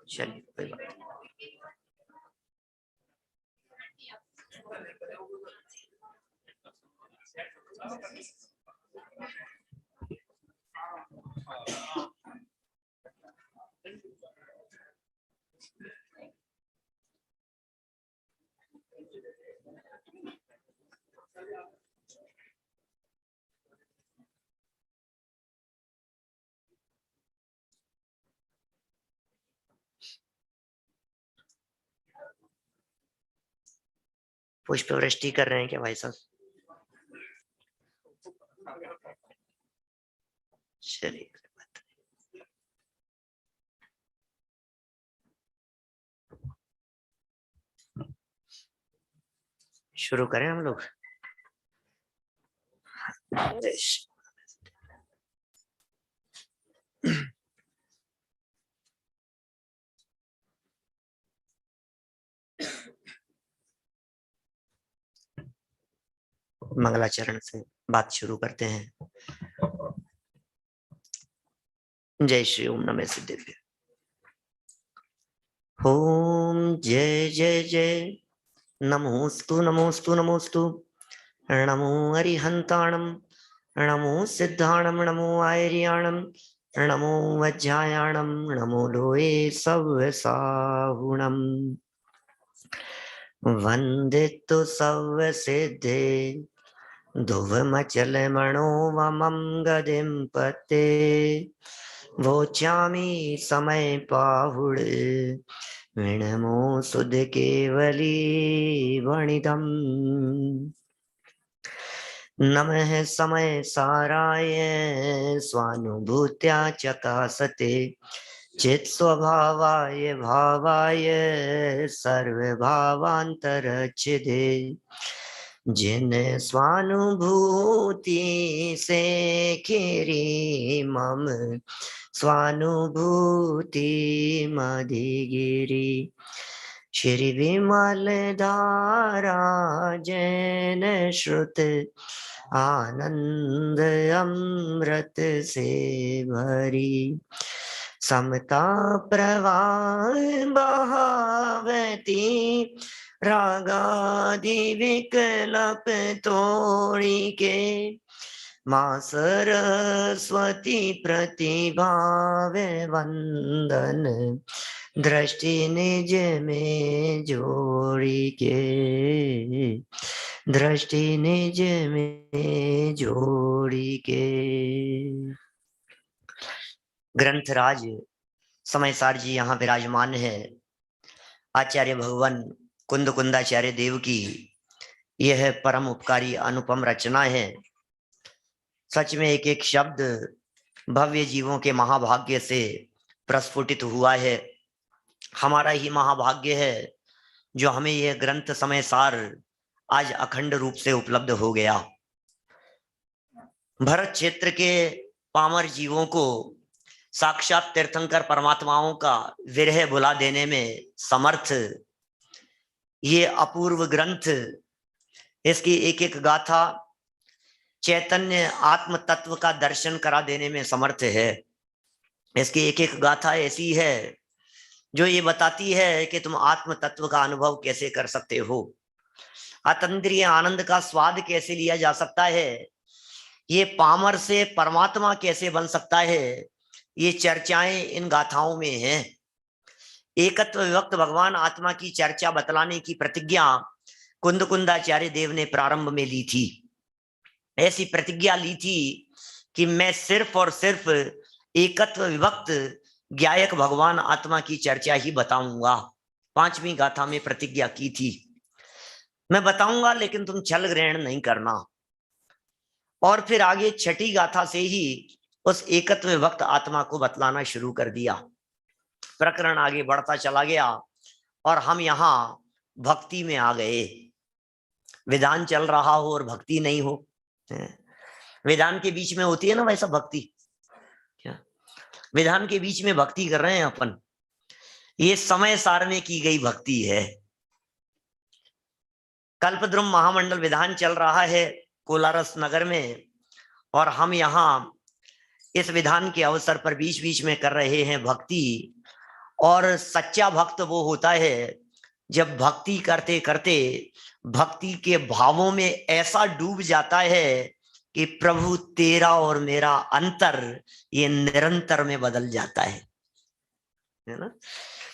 चलिए कोई बात नहीं। पुष्प वृष्टि कर रहे हैं क्या भाई साहब? चलिए शुरू करें हम लोग। मंगलाचरण से बात शुरू करते हैं। जय श्री ओम नमः सिद्धिभ्य। ओम जय जय जय नमोस्तु नमोस्तु नमोस्तु। नमो अरिहंताणम, नमो सिद्धाणम, नमो आयर्याणम, नमो वज्रायाणम, नमो लोये सव्यसाहुणम। वंदितु सव्यसिद्धे ध्रुवमचलमणोममं गदिं पते। वोचामि समय पाहुड विणमो सुध केवली वणितम्। नमः समय साराय स्वानुभूत्या चकासते चित् स्वभावाय भावाय सर्वभावांतरच्छिदे। जिन स्वानुभूति से खीरी मम स्वानुभूति मधिगिरी। श्री विमल धारा जैन श्रुत आनंद अमृत से भरी। समता प्रवाह बहावती रागादि विकल्प तोड़ी के। माँ सरस्वती प्रतिभाव वंदन दृष्टि निज में जोड़ी के। दृष्टि निज में जोड़ी के। ग्रंथराज समयसार जी यहाँ विराजमान है। आचार्य भगवान कुंद कुंदाचार्य देव की यह परम उपकारी अनुपम रचना है। सच में एक एक शब्द भव्य जीवों के महाभाग्य से प्रस्फुटित हुआ है। हमारा ही महाभाग्य है जो हमें यह ग्रंथ समयसार आज अखंड रूप से उपलब्ध हो गया। भरत क्षेत्र के पामर जीवों को साक्षात तीर्थंकर परमात्माओं का विरह बुला देने में समर्थ ये अपूर्व ग्रंथ, इसकी एक एक गाथा चैतन्य आत्म तत्व का दर्शन करा देने में समर्थ है। इसकी एक एक गाथा ऐसी है जो ये बताती है कि तुम आत्म तत्व का अनुभव कैसे कर सकते हो, अतंद्रिय आनंद का स्वाद कैसे लिया जा सकता है, ये पामर से परमात्मा कैसे बन सकता है। ये चर्चाएं इन गाथाओं में हैं। एकत्व विभक्त भगवान आत्मा की चर्चा बतलाने की प्रतिज्ञा कुंद कुंदाचार्य देव ने प्रारंभ में ली थी। ऐसी प्रतिज्ञा ली थी कि मैं सिर्फ और सिर्फ एकत्व विभक्त ज्ञायक भगवान आत्मा की चर्चा ही बताऊंगा। 5वीं गाथा में प्रतिज्ञा की थी, मैं बताऊंगा लेकिन तुम छल ग्रहण नहीं करना। और फिर आगे 6ठी गाथा से ही उस एकत्व विभक्त आत्मा को बतलाना शुरू कर दिया। प्रकरण आगे बढ़ता चला गया और हम यहाँ भक्ति में आ गए। विधान चल रहा हो और भक्ति नहीं हो, विधान के बीच में होती है ना वैसा भक्ति, क्या विधान के बीच में भक्ति कर रहे हैं अपन। ये समय सार में की गई भक्ति है। कल्पद्रुम महामंडल विधान चल रहा है कोलारस नगर में और हम यहाँ इस विधान के अवसर पर बीच बीच में कर रहे हैं भक्ति। और सच्चा भक्त वो होता है जब भक्ति करते करते भक्ति के भावों में ऐसा डूब जाता है कि प्रभु तेरा और मेरा अंतर ये निरंतर में बदल जाता है ना।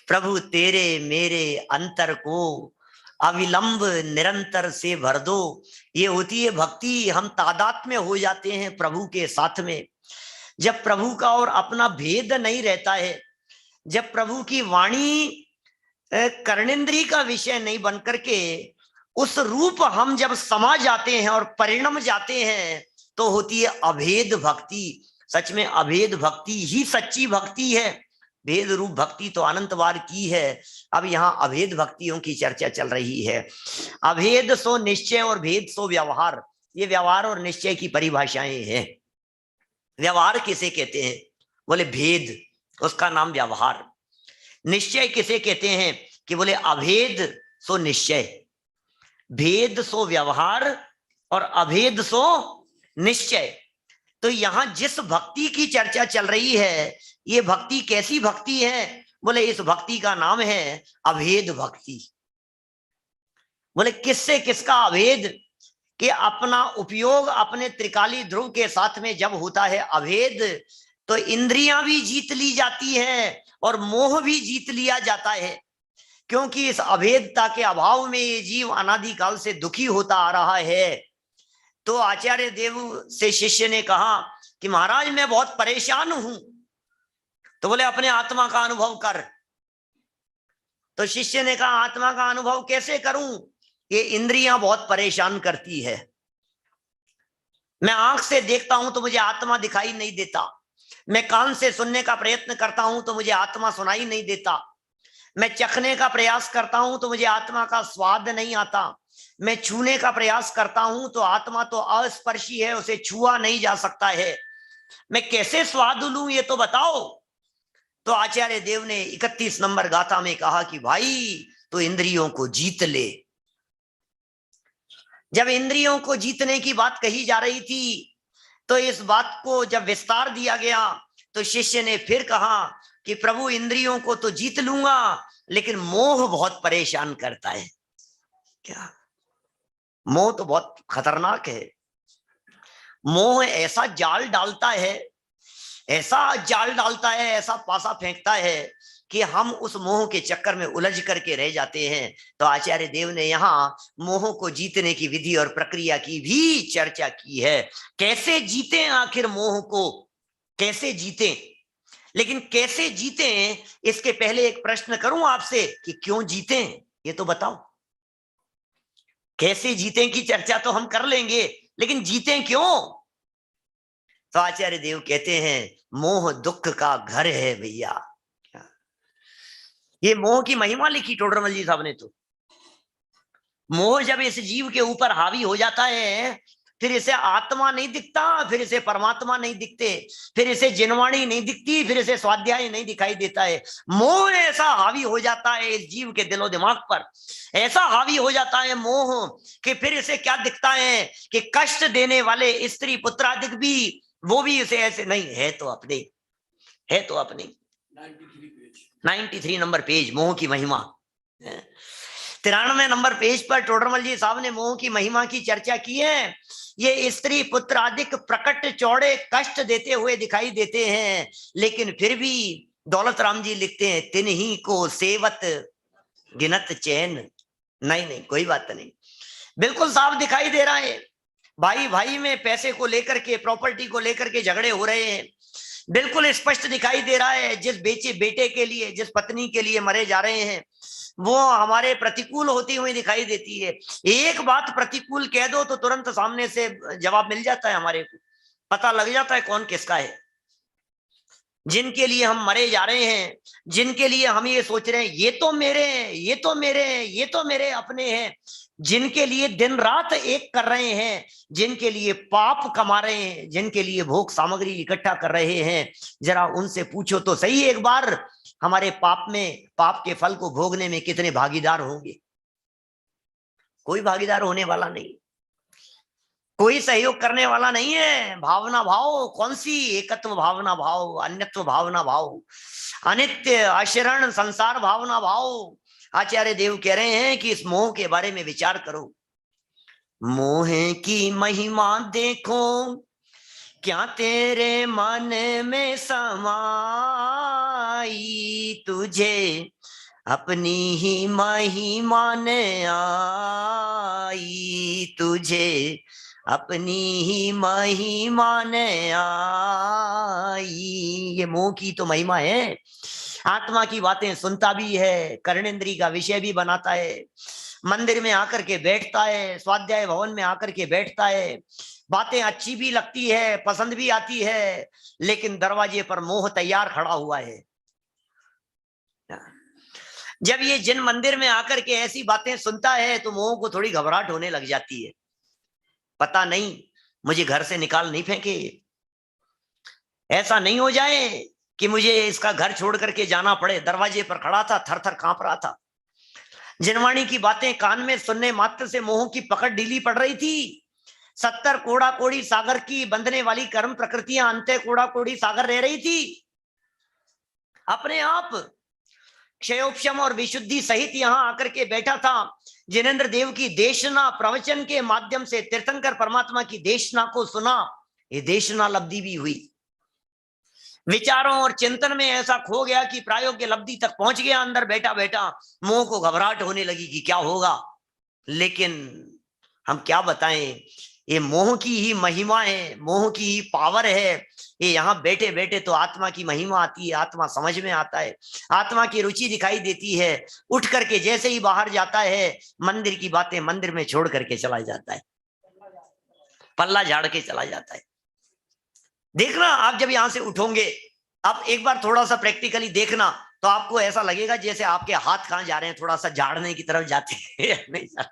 प्रभु तेरे मेरे अंतर को अविलंब निरंतर से भर दो, ये होती है भक्ति। हम तादाद में हो जाते हैं प्रभु के साथ में। जब प्रभु का और अपना भेद नहीं रहता है, जब प्रभु की वाणी कर्णेंद्री का विषय नहीं बन करके उस रूप हम जब समा जाते हैं और परिणम जाते हैं, तो होती है अभेद भक्ति। सच में अभेद भक्ति ही सच्ची भक्ति है। भेद रूप भक्ति तो अनंतवार की है। अब यहाँ अभेद भक्तियों की चर्चा चल रही है। अभेद सो निश्चय और भेद सो व्यवहार, ये व्यवहार और निश्चय की परिभाषाएं हैं। व्यवहार किसे कहते हैं? बोले भेद, उसका नाम व्यवहार। निश्चय किसे कहते हैं? कि बोले अभेद सो निश्चय, भेद सो व्यवहार और अभेद सो निश्चय। तो यहां जिस भक्ति की चर्चा चल रही है, ये भक्ति कैसी भक्ति है? बोले इस भक्ति का नाम है अभेद भक्ति। बोले किससे किसका अभेद? कि अपना उपयोग अपने त्रिकाली ध्रुव के साथ में जब होता है अभेद, तो इंद्रियां भी जीत ली जाती हैं और मोह भी जीत लिया जाता है। क्योंकि इस अभेदता के अभाव में ये जीव अनादिकाल से दुखी होता आ रहा है। तो आचार्य देव से शिष्य ने कहा कि महाराज मैं बहुत परेशान हूं। तो बोले अपने आत्मा का अनुभव कर। तो शिष्य ने कहा आत्मा का अनुभव कैसे करूं? ये इंद्रियां बहुत परेशान करती है। मैं आंख से देखता हूं तो मुझे आत्मा दिखाई नहीं देता, मैं कान से सुनने का प्रयत्न करता हूं तो मुझे आत्मा सुनाई नहीं देता, मैं चखने का प्रयास करता हूं तो मुझे आत्मा का स्वाद नहीं आता, मैं छूने का प्रयास करता हूं तो आत्मा तो अस्पर्शी है, उसे छुआ नहीं जा सकता है। मैं कैसे स्वाद लूं ये तो बताओ। तो आचार्य देव ने 31 नंबर गाथा में कहा कि भाई तो इंद्रियों को जीत ले। जब इंद्रियों को जीतने की बात कही जा रही थी, तो इस बात को जब विस्तार दिया गया, तो शिष्य ने फिर कहा कि प्रभु इंद्रियों को तो जीत लूंगा, लेकिन मोह बहुत परेशान करता है। क्या? मोह तो बहुत खतरनाक है। मोह ऐसा जाल डालता है, ऐसा जाल डालता है, ऐसा पासा फेंकता है कि हम उस मोह के चक्कर में उलझ करके रह जाते हैं। तो आचार्य देव ने यहाँ मोह को जीतने की विधि और प्रक्रिया की भी चर्चा की है। कैसे जीते आखिर मोह को, कैसे जीते? लेकिन कैसे जीते इसके पहले एक प्रश्न करूं आपसे कि क्यों जीते ये तो बताओ। कैसे जीते की चर्चा तो हम कर लेंगे, लेकिन जीते क्यों? तो आचार्य देव कहते हैं मोह दुख का घर है भैया। ये मोह की महिमा लिखी टोडरमल जी साहब ने। तो मोह जब इस जीव के ऊपर हावी हो जाता है, फिर इसे आत्मा नहीं दिखता, फिर इसे परमात्मा नहीं दिखते, फिर इसे जिनवाणी नहीं दिखती, फिर इसे स्वाध्याय नहीं दिखाई देता है। मोह ऐसा हावी हो जाता है इस जीव के दिलो दिमाग पर, ऐसा हावी हो जाता है मोह कि फिर इसे क्या दिखता है कि कष्ट देने वाले स्त्री पुत्रादिक भी, वो भी इसे ऐसे नहीं है तो अपने, है तो अपने। 93 नंबर पेज, मोह की महिमा। 93 नंबर पेज पर टोडरमल जी साहब ने मोह की महिमा की चर्चा की है। ये स्त्री पुत्र आदिक प्रकट चौड़े कष्ट देते हुए दिखाई देते हैं, लेकिन फिर भी दौलत राम जी लिखते हैं तिन्ही को सेवत गिनत चैन। नहीं नहीं कोई बात नहीं, बिल्कुल साफ दिखाई दे रहा है। भाई भाई में पैसे को लेकर के, प्रॉपर्टी को लेकर के झगड़े हो रहे हैं, बिल्कुल स्पष्ट दिखाई दे रहा है। जिस बेटे के लिए, जिस पत्नी के लिए मरे जा रहे हैं, वो हमारे प्रतिकूल होती हुई दिखाई देती है। एक बात प्रतिकूल कह दो तो तुरंत सामने से जवाब मिल जाता है, हमारे को पता लग जाता है कौन किसका है। जिनके लिए हम मरे जा रहे हैं, जिनके लिए हम ये सोच रहे हैं ये तो मेरे हैं, ये तो मेरे हैं, ये तो मेरे अपने हैं, जिनके लिए दिन रात एक कर रहे हैं, जिनके लिए पाप कमा रहे हैं, जिनके लिए भोग सामग्री इकट्ठा कर रहे हैं, जरा उनसे पूछो तो सही एक बार हमारे पाप में, पाप के फल को भोगने में कितने भागीदार होंगे? कोई भागीदार होने वाला नहीं। कोई सहयोग करने वाला नहीं है। भावना भाव कौन सी? एकत्व भावना भाव, अन्यत्व भावना भाव, अनित्य अशरण संसार भावना भाव। आचार्य देव कह रहे हैं कि इस मोह के बारे में विचार करो। मोह की महिमा देखो क्या तेरे मन में समाई, तुझे अपनी ही महिमा ने आई, तुझे अपनी ही महिमा ने आई। ये मोह की तो महिमा है। आत्मा की बातें सुनता भी है, कर्णेंद्री का विषय भी बनाता है, मंदिर में आकर के बैठता है, स्वाध्याय भवन में आकर के बैठता है, बातें अच्छी भी लगती है, पसंद भी आती है, लेकिन दरवाजे पर मोह तैयार खड़ा हुआ है। जब ये जिन मंदिर में आकर के ऐसी बातें सुनता है तो मोह को थोड़ी घबराहट होने लग जाती है। पता नहीं मुझे घर से निकाल नहीं फेंके, ऐसा नहीं हो जाए कि मुझे इसका घर छोड़ करके जाना पड़े। दरवाजे पर खड़ा था, थर थर कांप रहा था। जिनवाणी की बातें कान में सुनने मात्र से मोह की पकड़ ढीली पड़ रही थी। 70 कोड़ा कोड़ी सागर की बंधने वाली कर्म प्रकृतियां अंते कोड़ा कोड़ी सागर रह रही थी। अपने आप क्षयोपशम और विशुद्धि सहित यहां आकर के बैठा था। जिनेंद्र देव की देशना प्रवचन के माध्यम से तीर्थंकर परमात्मा की देशना को सुना। ये देशना लब्धि भी हुई। विचारों और चिंतन में ऐसा खो गया कि प्रायोग्य लब्धि तक पहुंच गया। अंदर बैठा बैठा मोह को घबराहट होने लगी कि क्या होगा। लेकिन हम क्या बताएं, ये मोह की ही महिमा है, मोह की ही पावर है। ये यहाँ बैठे बैठे तो आत्मा की महिमा आती है, आत्मा समझ में आता है, आत्मा की रुचि दिखाई देती है। उठ करके जैसे ही बाहर जाता है, मंदिर की बातें मंदिर में छोड़ करके चला जाता है, पल्ला झाड़ के चला जाता है। देखना, आप जब यहां से उठोगे, आप एक बार थोड़ा सा प्रैक्टिकली देखना, तो आपको ऐसा लगेगा जैसे आपके हाथ कहां जा रहे हैं, थोड़ा सा झाड़ने की तरफ जाते हैं। नहीं सर,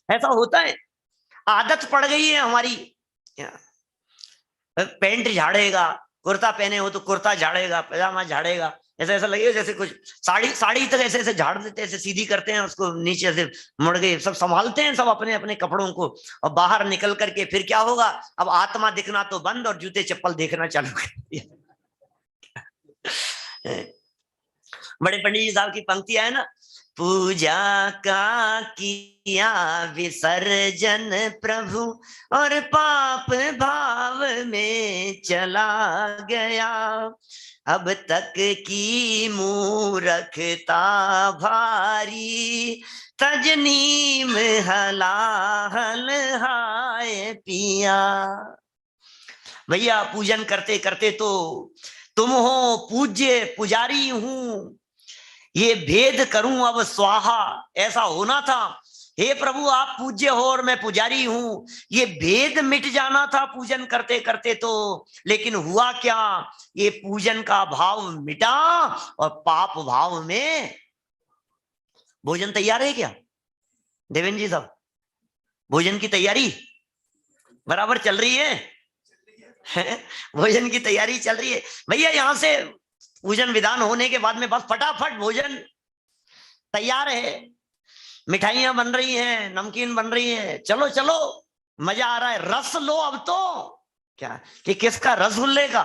ऐसा होता है, आदत पड़ गई है हमारी। पैंट झाड़ेगा, कुर्ता पहने हो तो कुर्ता झाड़ेगा, पैजामा झाड़ेगा, ऐसा ऐसा लगेगा जैसे कुछ साड़ी साड़ी तक ऐसे ऐसे झाड़ देते हैं, ऐसे सीधी करते हैं उसको, नीचे से मुड़ गए, सब संभालते हैं सब अपने अपने कपड़ों को। और बाहर निकल करके फिर क्या होगा, अब आत्मा दिखना तो बंद और जूते चप्पल देखना चालू कर दिया। बड़े पंडित जी साहब की पंक्तियां है ना, पूजा का किया विसर्जन प्रभु और पाप भाव में चला गया, अब तक की मूर्खता भारी तजनीम हलाहल हाय पिया। भैया पूजन करते करते तो तुम हो पूज्य, पुजारी हूं, ये भेद करूं अब स्वाहा, ऐसा होना था। हे प्रभु आप पूज्य हो और मैं पुजारी हूं, ये भेद मिट जाना था पूजन करते करते तो। लेकिन हुआ क्या, ये पूजन का भाव मिटा और पाप भाव में। भोजन तैयार है क्या देवेंद्र जी साहब? भोजन की तैयारी बराबर चल रही है? भोजन की तैयारी चल रही है भैया। यहां से पूजन विधान होने के बाद में बस फटाफट भोजन तैयार है, मिठाइयां बन रही हैं, नमकीन बन रही है, चलो चलो मजा आ रहा है, रस लो अब तो। क्या कि किसका रसगुल्ले का,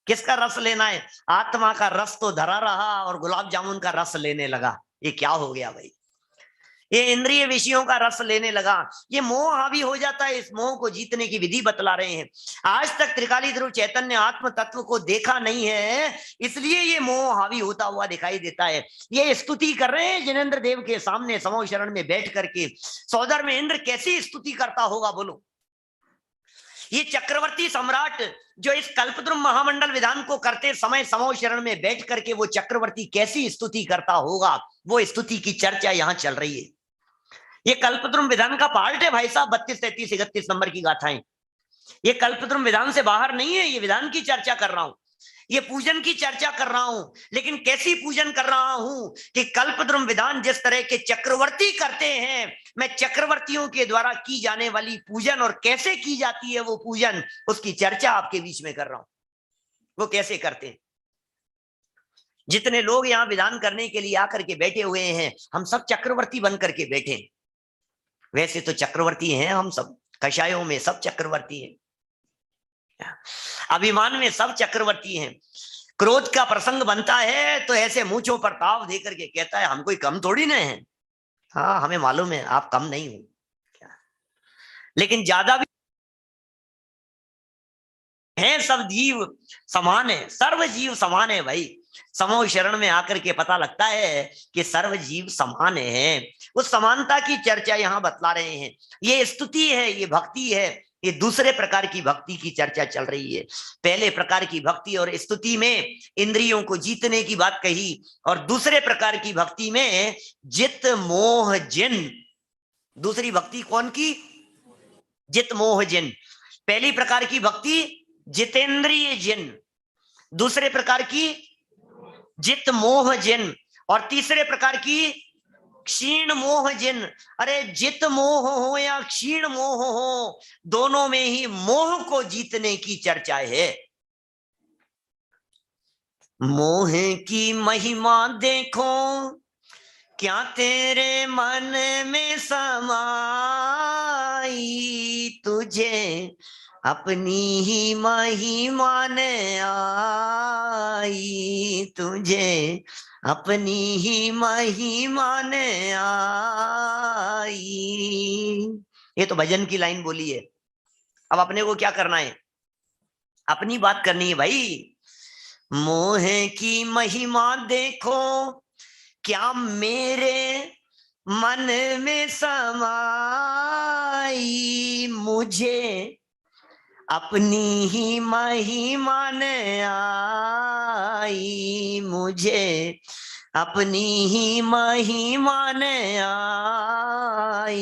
किसका रस लेना है? आत्मा का रस तो धरा रहा और गुलाब जामुन का रस लेने लगा। ये क्या हो गया भाई? ये इंद्रिय विषयों का रस लेने लगा। ये मोह हावी हो जाता है। इस मोह को जीतने की विधि बतला रहे हैं। आज तक त्रिकाली ध्रुव चैतन्य आत्म तत्व को देखा नहीं है, इसलिए ये मोह हावी होता हुआ दिखाई देता है। ये स्तुति कर रहे हैं जिनेंद्र देव के सामने समो शरण में बैठ करके। सौदर में इंद्र कैसी स्तुति करता होगा बोलो? ये चक्रवर्ती सम्राट जो इस कल्पद्रुम महामंडल विधान को करते समय समो शरण में बैठ करके वो चक्रवर्ती कैसी स्तुति करता होगा, वो स्तुति की चर्चा यहां चल रही है। ये कल्पद्रुम विधान का पार्ट है भाई साहब, 32, 33, 31 नंबर की गाथाएं। ये कल्पद्रुम विधान से बाहर नहीं है, ये विधान की चर्चा कर रहा हूं, ये पूजन की चर्चा कर रहा हूं। लेकिन कैसी पूजन कर रहा हूं कि कल्पद्रुम विधान जिस तरह के चक्रवर्ती करते हैं, मैं चक्रवर्तियों के द्वारा की जाने वाली पूजन और कैसे की जाती है वो पूजन, उसकी चर्चा आपके बीच में कर रहा हूं। वो कैसे करते हैं? जितने लोग यहां विधान करने के लिए आकर के बैठे हुए हैं, हम सब चक्रवर्ती बन करके बैठे हैं। वैसे तो चक्रवर्ती हैं हम सब, कषायों में सब चक्रवर्ती हैं, अभिमान में सब चक्रवर्ती हैं। क्रोध का प्रसंग बनता है तो ऐसे मूंछों पर ताव दे करके कहता है हम कोई कम थोड़ी ना है। हाँ हमें मालूम है आप कम नहीं हो, लेकिन ज्यादा भी है, सब जीव समान है, सर्व जीव समान है भाई। समूह शरण में आकर के पता लगता है कि सर्व जीव समान है। उस समानता की चर्चा यहाँ बतला रहे हैं। ये स्तुति है, ये भक्ति है, ये दूसरे प्रकार की भक्ति की चर्चा चल रही है। पहले प्रकार की भक्ति और स्तुति में इंद्रियों को जीतने की बात कही, और दूसरे प्रकार की भक्ति में जित मोह जिन। दूसरी भक्ति कौन की? जित मोह जिन। पहली प्रकार की भक्ति जितेंद्रिय जिन, दूसरे प्रकार की जित मोह जिन, और तीसरे प्रकार की क्षीण मोह जिन। अरे जित मोह हो या क्षीण मोह हो, दोनों में ही मोह को जीतने की चर्चा है। मोह की महिमा देखो क्या तेरे मन में समाई, तुझे अपनी ही महिमा ने आई, तुझे अपनी ही महिमा ने आई। ये तो भजन की लाइन बोली है। अब अपने को क्या करना है? अपनी बात करनी है भाई। मोह की महिमा देखो क्या मेरे मन में समाई, मुझे अपनी ही महिमा ने आई, मुझे अपनी ही महिमा ने आई।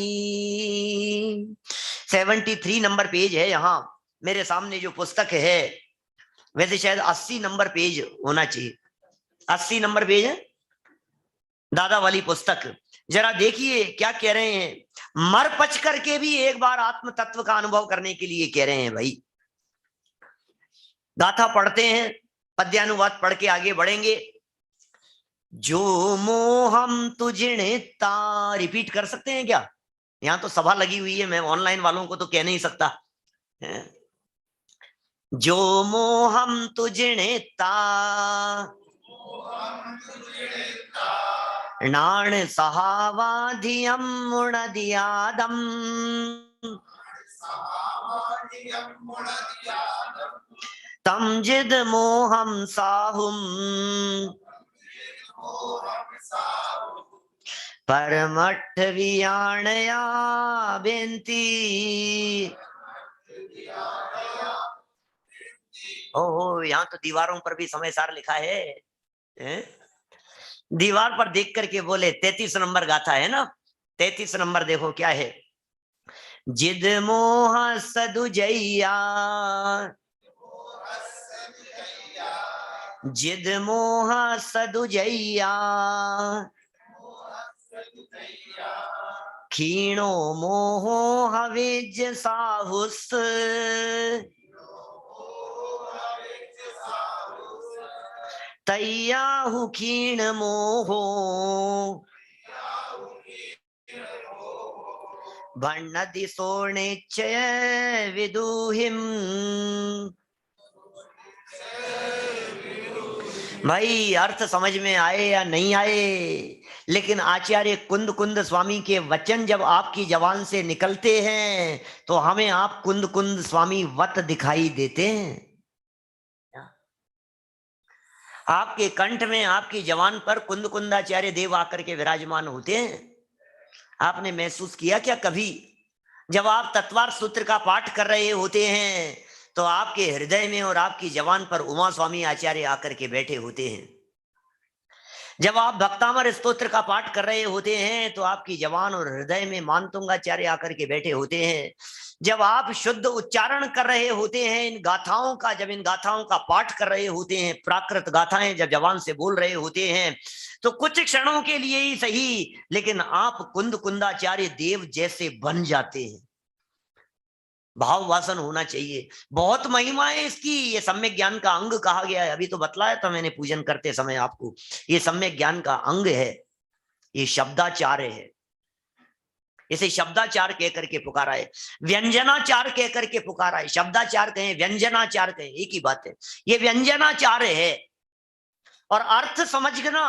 73 नंबर पेज है यहाँ मेरे सामने जो पुस्तक है, वैसे शायद 80 नंबर पेज होना चाहिए। 80 नंबर पेज है दादा वाली पुस्तक। जरा देखिए क्या कह रहे हैं। मर पच करके भी एक बार आत्म तत्व का अनुभव करने के लिए कह रहे हैं भाई। गाथा पढ़ते हैं, पद्यानुवाद पढ़ के आगे बढ़ेंगे। जो मोहम तुझे ता, रिपीट कर सकते हैं क्या? यहां तो सभा लगी हुई है, मैं ऑनलाइन वालों को तो कह नहीं सकता है। जो मोहम तुझे ता नाण सहावाधियम मुणदियादम, तम जिद मोहम साहुम परमठ वियाणया बेंती। ओ यहाँ तो दीवारों पर भी समय सार लिखा है? दीवार पर देख करके बोले 33 नंबर गाथा है ना। 33 नंबर देखो क्या है। जिद मोह सदुजैया, जिद मोह सदुजैया, क्षीणो मोहो हविज साहुस, तैयाहु क्षीण मोहो भण्णति सोर्णिच्छय विदुहिम। भाई अर्थ समझ में आए या नहीं आए, लेकिन आचार्य कुंद कुंद स्वामी के वचन जब आपकी जबान से निकलते हैं तो हमें आप कुंद कुंद स्वामी वत दिखाई देते हैं। आपके कंठ में, आपकी जबान पर कुंद कुंदाचार्य देव आकर के विराजमान होते हैं। आपने महसूस किया क्या कभी, जब आप तत्वार सूत्र का पाठ कर रहे होते हैं तो आपके हृदय में और आपकी जबान पर उमा स्वामी आचार्य आकर के बैठे होते हैं। जब आप भक्तामर स्तोत्र का पाठ कर रहे होते हैं तो आपकी जबान और हृदय में मानतुंगाचार्य आकर के बैठे होते हैं। जब आप शुद्ध उच्चारण कर रहे होते हैं इन गाथाओं का, जब इन गाथाओं का पाठ कर रहे होते हैं, प्राकृत गाथाएं जब जबान से बोल रहे होते हैं, तो कुछ क्षणों के लिए ही सही, लेकिन आप कुंद कुंदाचार्य देव जैसे बन जाते हैं। भाव वासन होना चाहिए। बहुत महिमा है इसकी। ये सम्यक ज्ञान का अंग कहा गया है। अभी तो बतलाया था मैंने पूजन करते समय आपको, ये सम्यक ज्ञान का अंग है, ये शब्दाचार्य है। इसे शब्दाचार कह करके पुकारा है, व्यंजनाचार कह करके पुकारा है। शब्दाचार कहें, व्यंजनाचार कहें, एक ही बात है। ये व्यंजनाचार है और अर्थ समझना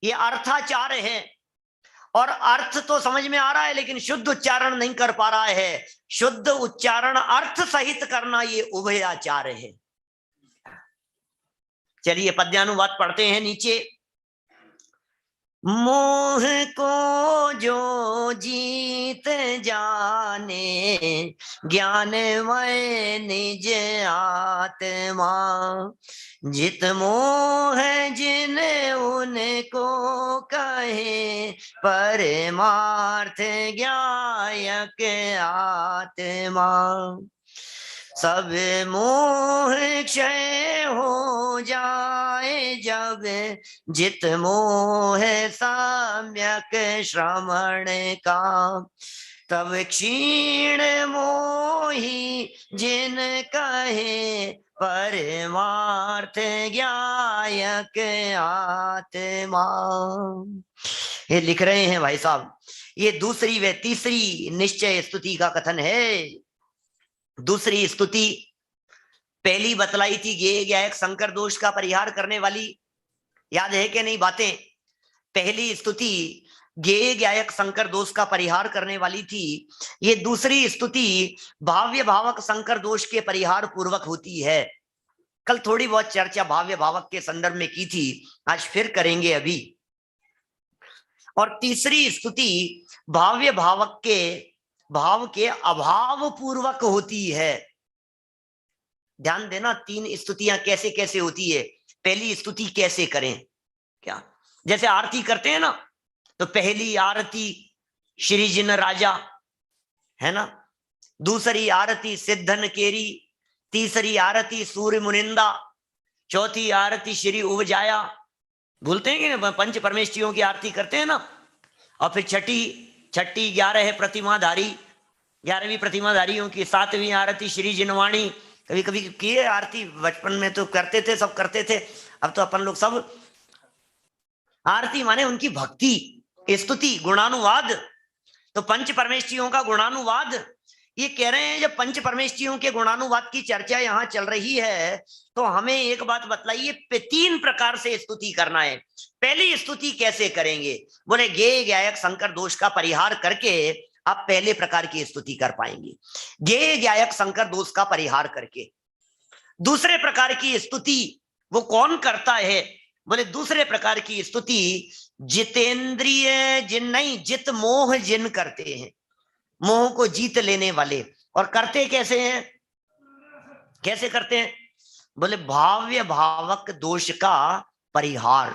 ये अर्थाचार है। और अर्थ तो समझ में आ रहा है लेकिन शुद्ध उच्चारण नहीं कर पा रहा है। शुद्ध उच्चारण अर्थ सहित करना ये उभयाचार है। चलिए पद्यानुवाद पढ़ते हैं नीचे। मोह को जो जीत जाने, ज्ञानमय निज आत्मा, जित मोह जिन उनको कहे, परमार्थ ज्ञायक आत्मा। सब मोह क्षय हो जाए जब, जित मोह सम्यक श्रवण का, तब क्षीण मोही जिन कहे, परमार्थ ज्ञायक आत्मा। ये लिख रहे हैं भाई साहब, ये दूसरी व तीसरी निश्चय स्तुति का कथन है। दूसरी स्तुति पहली बतलाई थी गेय गायक संकर दोष का परिहार करने वाली, याद है कि नहीं बातें? पहली स्तुति गेय गायक संकर दोष का परिहार करने वाली थी। ये दूसरी स्तुति भाव्य भावक संकर दोष के परिहार पूर्वक होती है। कल थोड़ी बहुत चर्चा भाव्य भावक के संदर्भ में की थी, आज फिर करेंगे अभी। और तीसरी स्तुति भाव्य भावक के भाव के अभाव पूर्वक होती है। ध्यान देना, तीन स्तुतियां कैसे कैसे होती है। पहली स्तुति कैसे करें, क्या जैसे आरती करते हैं ना, तो पहली आरती श्री जिन राजा है ना, दूसरी आरती सिद्धन केरी, तीसरी आरती सूर्य मुनिंदा, चौथी आरती श्री उपजाया। भूलते हैं कि पंच परमेष्ठियों की आरती करते हैं ना। और फिर छठी 11 है प्रतिमाधारी, 11वीं प्रतिमाधारियों की 7वीं आरती श्री जिनवाणी। कभी कभी किए आरती, बचपन में तो करते थे, सब करते थे। अब तो अपन लोग सब आरती माने उनकी भक्ति, स्तुति, गुणानुवाद। तो पंच परमेष्ठियों का गुणानुवाद ये कह रहे हैं। जब पंच परमेष्ठियों के गुणानुवाद की चर्चा यहाँ चल रही है तो हमें एक बात बतलाइए, 3 प्रकार से स्तुति करना है। पहली स्तुति कैसे करेंगे? बोले गेय गायक संकर दोष का परिहार करके आप पहले प्रकार की स्तुति कर पाएंगे, गेय गायक संकर दोष का परिहार करके। दूसरे प्रकार की स्तुति वो कौन करता है? बोले दूसरे प्रकार की स्तुति जितेंद्रिय जिन नहीं, जित मोह जिन करते हैं, मोह को जीत लेने वाले। और करते कैसे हैं, कैसे करते हैं? बोले भाव्य भावक दोष का परिहार।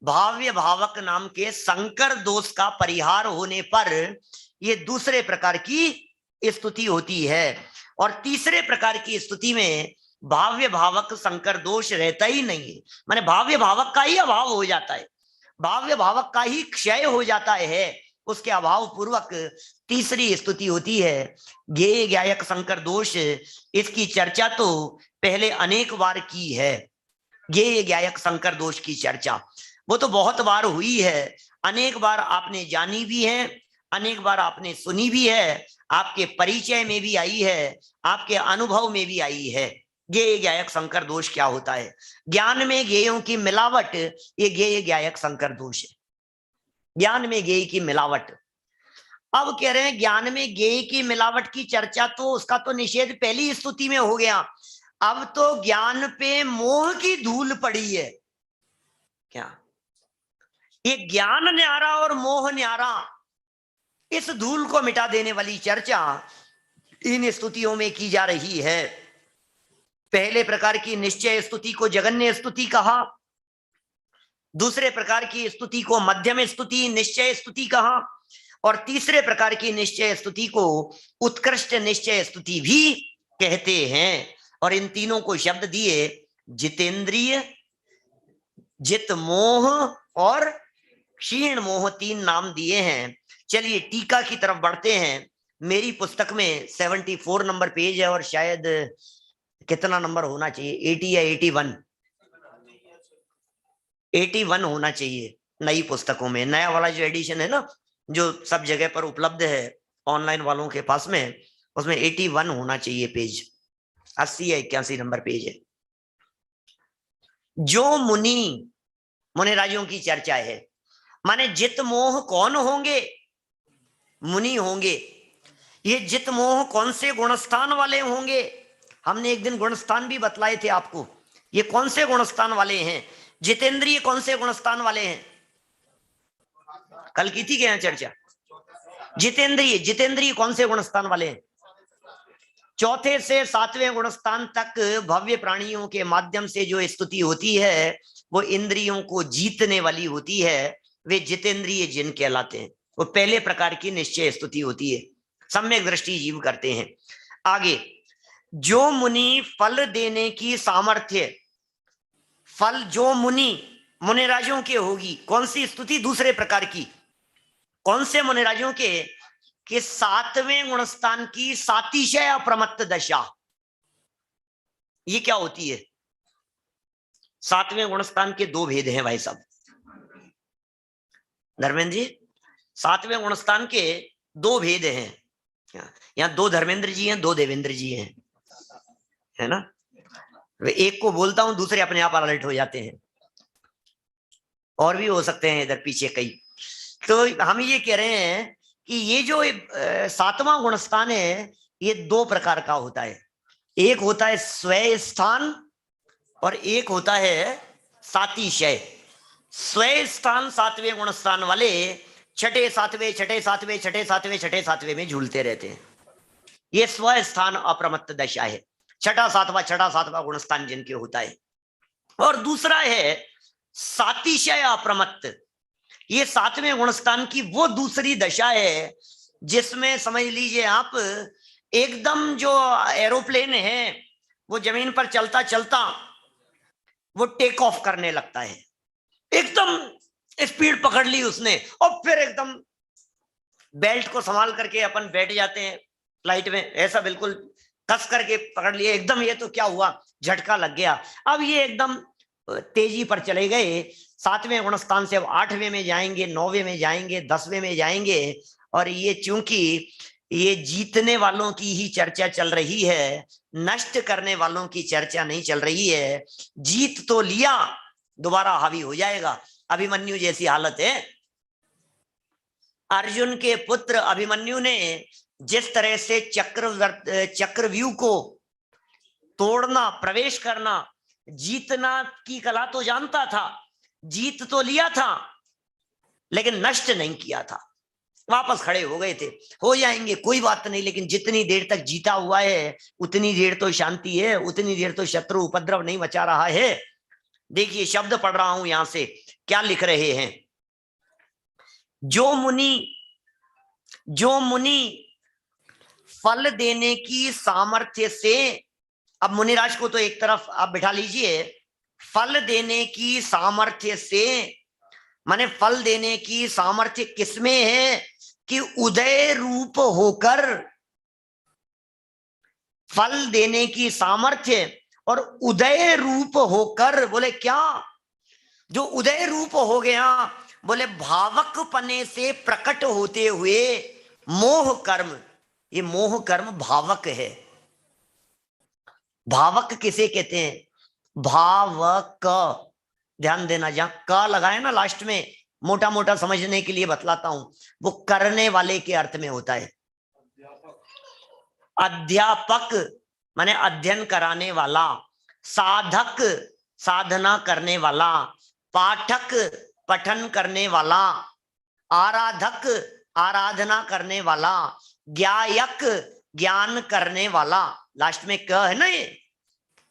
भाव्य भावक नाम के संकर दोष का परिहार होने पर ये दूसरे प्रकार की स्तुति होती है। और तीसरे प्रकार की स्तुति में भाव्य भावक संकर दोष रहता ही नहीं है, माने भाव्य भावक का ही अभाव हो जाता है, भाव्य भावक का ही क्षय हो जाता है। उसके अभाव पूर्वक तीसरी स्तुति होती है गेय गायक संकर दोष। इसकी चर्चा तो पहले अनेक बार की है। गेय गायक संकर दोष की चर्चा वो तो बहुत बार हुई है, अनेक बार आपने जानी भी है, अनेक बार आपने सुनी भी है, आपके परिचय में भी आई है, आपके अनुभव में भी आई है। गेय गायक संकर दोष क्या होता है? ज्ञान में गेयों की मिलावट, ये गेय गायक संकर दोष है। ज्ञान में गेय की मिलावट। अब कह रहे हैं ज्ञान में गेय की मिलावट की चर्चा तो उसका तो निषेध पहली स्तुति में हो गया। अब तो ज्ञान पे मोह की धूल पड़ी है। क्या ये ज्ञान न्यारा और मोह न्यारा, इस धूल को मिटा देने वाली चर्चा इन स्तुतियों में की जा रही है। पहले प्रकार की निश्चय स्तुति को जगन्य स्तुति कहा, दूसरे प्रकार की स्तुति को मध्यम स्तुति निश्चय स्तुति कहा, और तीसरे प्रकार की निश्चय स्तुति को उत्कृष्ट निश्चय स्तुति भी कहते हैं। और इन तीनों को शब्द दिए जितेंद्रिय, जित मोह और क्षीण मोह, 3 नाम दिए हैं। चलिए टीका की तरफ बढ़ते हैं। मेरी पुस्तक में 74 नंबर पेज है और शायद कितना नंबर होना चाहिए, 80 या 81? 81 होना चाहिए नई पुस्तकों में। नया वाला जो एडिशन है ना जो सब जगह पर उपलब्ध है ऑनलाइन वालों के पास में, उसमें 81 होना चाहिए पेज, 80 या 81 नंबर पेज है। जो मुनि मुनिराजों की चर्चा है, माने जित मोह कौन होंगे? मुनि होंगे। ये जित मोह कौन से गुणस्थान वाले होंगे? हमने एक दिन गुणस्थान भी बतलाए थे आपको। ये कौन से गुणस्थान वाले हैं? जितेंद्रिय कौन से गुणस्थान वाले हैं? कल की थी क्या चर्चा? जितेंद्रिय, जितेंद्रिय कौन से गुणस्थान वाले हैं? चौथे से सातवें गुणस्थान तक भव्य प्राणियों के माध्यम से जो स्तुति होती है वो इंद्रियों को जीतने वाली होती है, वे जितेंद्रिय जिन कहलाते हैं। वो पहले प्रकार की निश्चय स्तुति होती है, सम्यक दृष्टि जीव करते हैं। आगे, जो मुनि फल देने की सामर्थ्य, फल जो मुनि मुनिराजों के होगी, कौन सी स्तुति? दूसरे प्रकार की। कौन से मुनिराजों के? कि सातवें गुणस्थान की सातिशय अप्रमत्त दशा। ये क्या होती है? सातवें गुणस्थान के दो भेद हैं भाई साहब, धर्मेंद्र जी। सातवें गुणस्थान के दो भेद हैं। यहाँ दो धर्मेंद्र जी हैं, दो देवेंद्र जी हैं, है ना। वे एक को बोलता हूं, दूसरे अपने आप अलर्ट हो जाते हैं, और भी हो सकते हैं इधर पीछे कई। तो हम ये कह रहे हैं कि ये जो सातवां गुणस्थान है ये दो प्रकार का होता है। एक होता है स्वय स्थान और एक होता है सातिशय। स्वय स्थान सातवें गुणस्थान वाले छठे सातवें छठे सातवें छठे सातवें छठे सातवें में झूलते रहते हैं। ये स्व स्थान अप्रमत्त दशा है, छठा सातवां गुणस्थान जिनके होता है। और दूसरा है सातिशय अप्रमत्त। ये सातवें गुणस्थान की वो दूसरी दशा है जिसमें समझ लीजिए आप, एकदम जो एरोप्लेन है वो जमीन पर चलता चलता वो टेक ऑफ करने लगता है, एकदम स्पीड पकड़ ली उसने, और फिर एकदम बेल्ट को संभाल करके अपन बैठ जाते हैं फ्लाइट में, ऐसा बिल्कुल कस करके पकड़ लिए एकदम। ये तो क्या हुआ, झटका लग गया। अब ये एकदम तेजी पर चले गए, सातवें गुणस्थान से अब आठवें में जाएंगे, नौवें में जाएंगे, 10वें में जाएंगे। और ये चूंकि ये जीतने वालों की ही चर्चा चल रही है, नष्ट करने वालों की चर्चा नहीं चल रही है। जीत तो लिया, दोबारा हावी हो जाएगा। अभिमन्यु जैसी हालत है। अर्जुन के पुत्र अभिमन्यु ने जिस तरह से चक्रव्यूह को तोड़ना, प्रवेश करना, जीतना की कला तो जानता था, जीत तो लिया था, लेकिन नष्ट नहीं किया था। वापस खड़े हो गए थे। हो जाएंगे कोई बात नहीं, लेकिन जितनी देर तक जीता हुआ है उतनी देर तो शांति है, उतनी देर तो शत्रु उपद्रव नहीं मचा रहा है। देखिए शब्द पढ़ रहा हूं यहां से, क्या लिख रहे हैं। जो मुनि फल देने की सामर्थ्य से, अब मुनिराज को तो एक तरफ आप बिठा लीजिए, फल देने की सामर्थ्य से, माने फल देने की सामर्थ्य किसमें है? कि उदय रूप होकर, फल देने की सामर्थ्य और उदय रूप होकर। बोले क्या? जो उदय रूप हो गया, बोले भावक पने से प्रकट होते हुए मोह कर्म। ये मोह कर्म भावक है। भावक किसे कहते हैं? भावक, ध्यान देना, जहां क लगाए ना लास्ट में, मोटा मोटा समझने के लिए बतलाता हूं, वो करने वाले के अर्थ में होता है। अध्यापक माने अध्ययन कराने वाला, साधक साधना करने वाला, पाठक पठन करने वाला, आराधक आराधना करने वाला, ज्ञायक ज्ञान करने वाला। लास्ट में क है ना, ये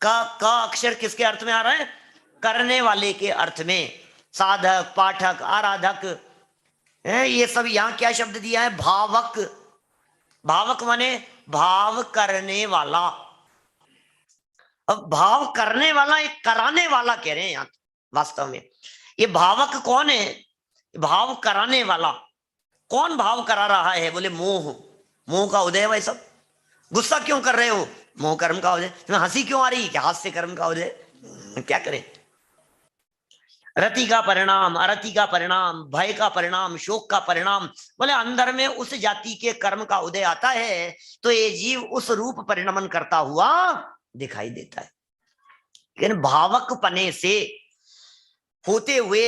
क अक्षर किसके अर्थ में आ रहा है? करने वाले के अर्थ में। साधक, पाठक, आराधक है, ये सब। यहां क्या शब्द दिया है? भावक। भावक माने भाव करने वाला। अब भाव करने वाला एक कराने वाला कह रहे हैं यहां वास्तव में। ये भावक कौन है? भाव कराने वाला। कौन भाव करा रहा है? बोले मोह। मोह का उदय। भाई सब गुस्सा क्यों कर रहे हो? मोह कर्म का उदय। तुम्हें हंसी क्यों आ रही है? क्या हास्य कर्म का उदय। क्या करें? रति का परिणाम, अरति का परिणाम, भय का परिणाम, शोक का परिणाम। बोले अंदर में उस जाति के कर्म का उदय आता है तो ये जीव उस रूप परिणमन करता हुआ दिखाई देता है। लेकिन भावक पने से होते हुए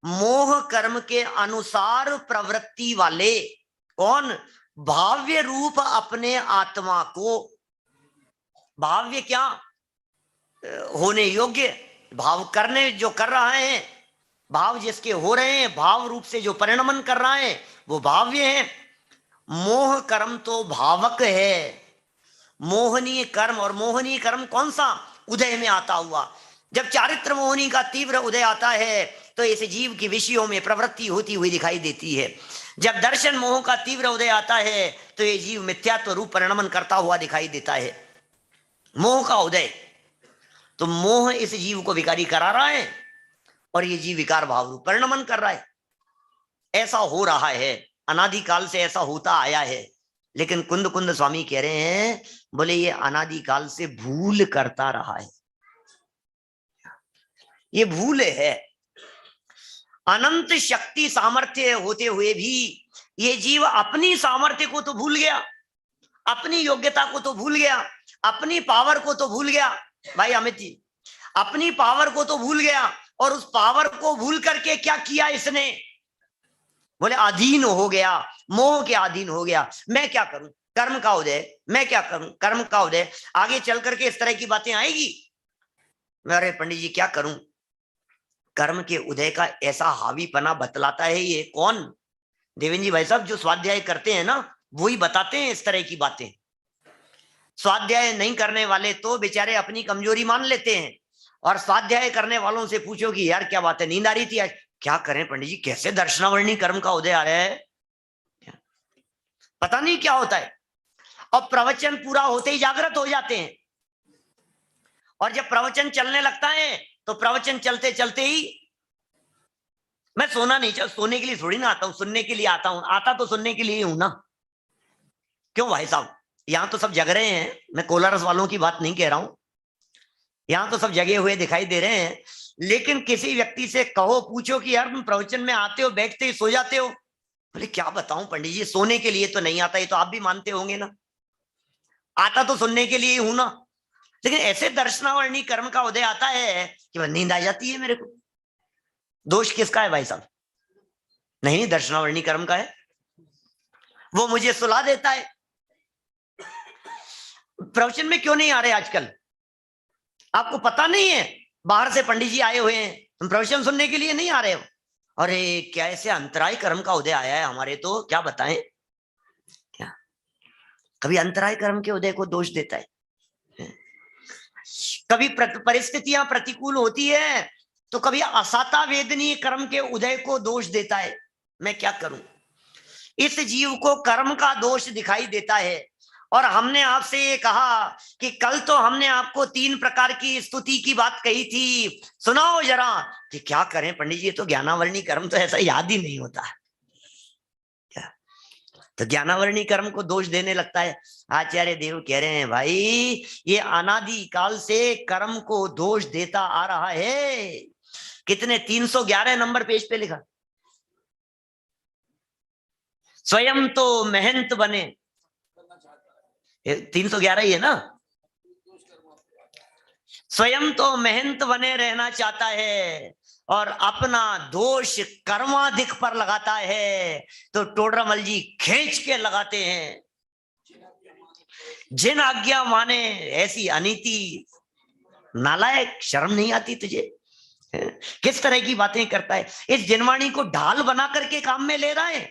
मोह कर्म के अनुसार प्रवृत्ति वाले कौन? भाव्य रूप अपने आत्मा को, भाव्य क्या? होने योग्य, भाव करने जो कर रहा है, भाव जिसके हो रहे हैं, भाव रूप से जो परिणमन कर रहा है वो भाव्य है। मोह कर्म तो भावक है, मोहनीय कर्म। और मोहनीय कर्म कौन सा? उदय में आता हुआ। जब चारित्र मोहनी का तीव्र उदय आता है तो इस जीव की विषयों में प्रवृत्ति होती हुई दिखाई देती है। जब दर्शन मोह का तीव्र उदय आता है तो ये जीव मिथ्यात्व रूप परिणमन करता हुआ दिखाई देता है। मोह का उदय, तो मोह इस जीव को विकारी करा रहा है और ये जीव विकार भाव रूप परिणमन कर रहा है। ऐसा हो रहा है, अनादिकाल से ऐसा होता आया है। लेकिन कुंद कुंद स्वामी कह रहे हैं, बोले ये अनादिकाल से भूल करता रहा है, ये भूल है। अनंत शक्ति सामर्थ्य होते हुए भी ये जीव अपनी सामर्थ्य को तो भूल गया, अपनी योग्यता को तो भूल गया, अपनी पावर को तो भूल गया। भाई अमित जी, अपनी पावर को तो भूल गया, और उस पावर को भूल करके क्या किया इसने? बोले अधीन हो गया, मोह के अधीन हो गया। मैं क्या करूं? कर्म का उदय, मैं क्या करूं? कर्म का उदय। आगे चल करके इस तरह की बातें आएगी। अरे पंडित जी क्या करूं? कर्म के उदय का ऐसा हावीपना बतलाता है ये कौन? देवेंद्र जी भाई साहब जो स्वाध्याय करते हैं ना, वही बताते हैं इस तरह की बातें। स्वाध्याय नहीं करने वाले तो बेचारे अपनी कमजोरी मान लेते हैं, और स्वाध्याय करने वालों से पूछो कि यार क्या बात है, नींद आ रही थी आज? क्या करें पंडित जी, कैसे दर्शनावर्णी कर्म का उदय आ रहा है, पता नहीं क्या होता है। और प्रवचन पूरा होते ही जागृत हो जाते हैं, और जब प्रवचन चलने लगता है तो प्रवचन चलते चलते ही, मैं सोना नहीं चाहता, सोने के लिए थोड़ी ना आता हूं, सुनने के लिए आता हूं, आता तो सुनने के लिए हूं ना। क्यों भाई साहब, यहां तो सब जग रहे हैं, मैं कोलारस वालों की बात नहीं कह रहा हूं, यहां तो सब जगे हुए दिखाई दे रहे हैं। लेकिन किसी व्यक्ति से कहो, पूछो कि यार तुम प्रवचन में आते हो, बैठते ही सो जाते हो। बोले क्या बताऊं पंडित जी, सोने के लिए तो नहीं आता, ये तो आप भी मानते होंगे ना, आता तो सुनने के लिए ही हूं ना। लेकिन ऐसे दर्शनावर्णी कर्म का उदय आता है कि नींद आ जाती है मेरे को। दोष किसका है भाई साहब? नहीं, दर्शनावर्णी कर्म का है, वो मुझे सुला देता है। प्रवचन में क्यों नहीं आ रहे आजकल? आपको पता नहीं है? बाहर से पंडित जी आए हुए हैं, हम प्रवचन सुनने के लिए नहीं आ रहे हो। अरे क्या ऐसे अंतराय कर्म का उदय आया है हमारे, तो क्या बताएं। क्या कभी अंतराय कर्म के उदय को दोष देता है, कभी परिस्थितियां प्रतिकूल होती है तो कभी असाता वेदनीय कर्म के उदय को दोष देता है। मैं क्या करूं? इस जीव को कर्म का दोष दिखाई देता है। और हमने आपसे ये कहा कि कल तो हमने आपको 3 प्रकार की स्तुति की बात कही थी, सुनाओ जरा। कि क्या करें पंडित जी, तो ज्ञानावरणी कर्म तो ऐसा याद ही नहीं होता। तो ज्ञानावरणी कर्म को दोष देने लगता है। आचार्य देव कह रहे हैं भाई, ये अनादि काल से कर्म को दोष देता आ रहा है। कितने 311 नंबर पेज पे लिखा, स्वयं तो मेहनत बने, 311 ही है ना। स्वयं तो मेहनत बने रहना चाहता है और अपना दोष कर्माधिक पर लगाता है, तो टोडरमल जी खींच के लगाते हैं, जिन आज्ञा माने ऐसी अनीति, नालायक, शर्म नहीं आती तुझे? किस तरह की बातें करता है। इस जिनवाणी को ढाल बना करके काम में ले रहा है,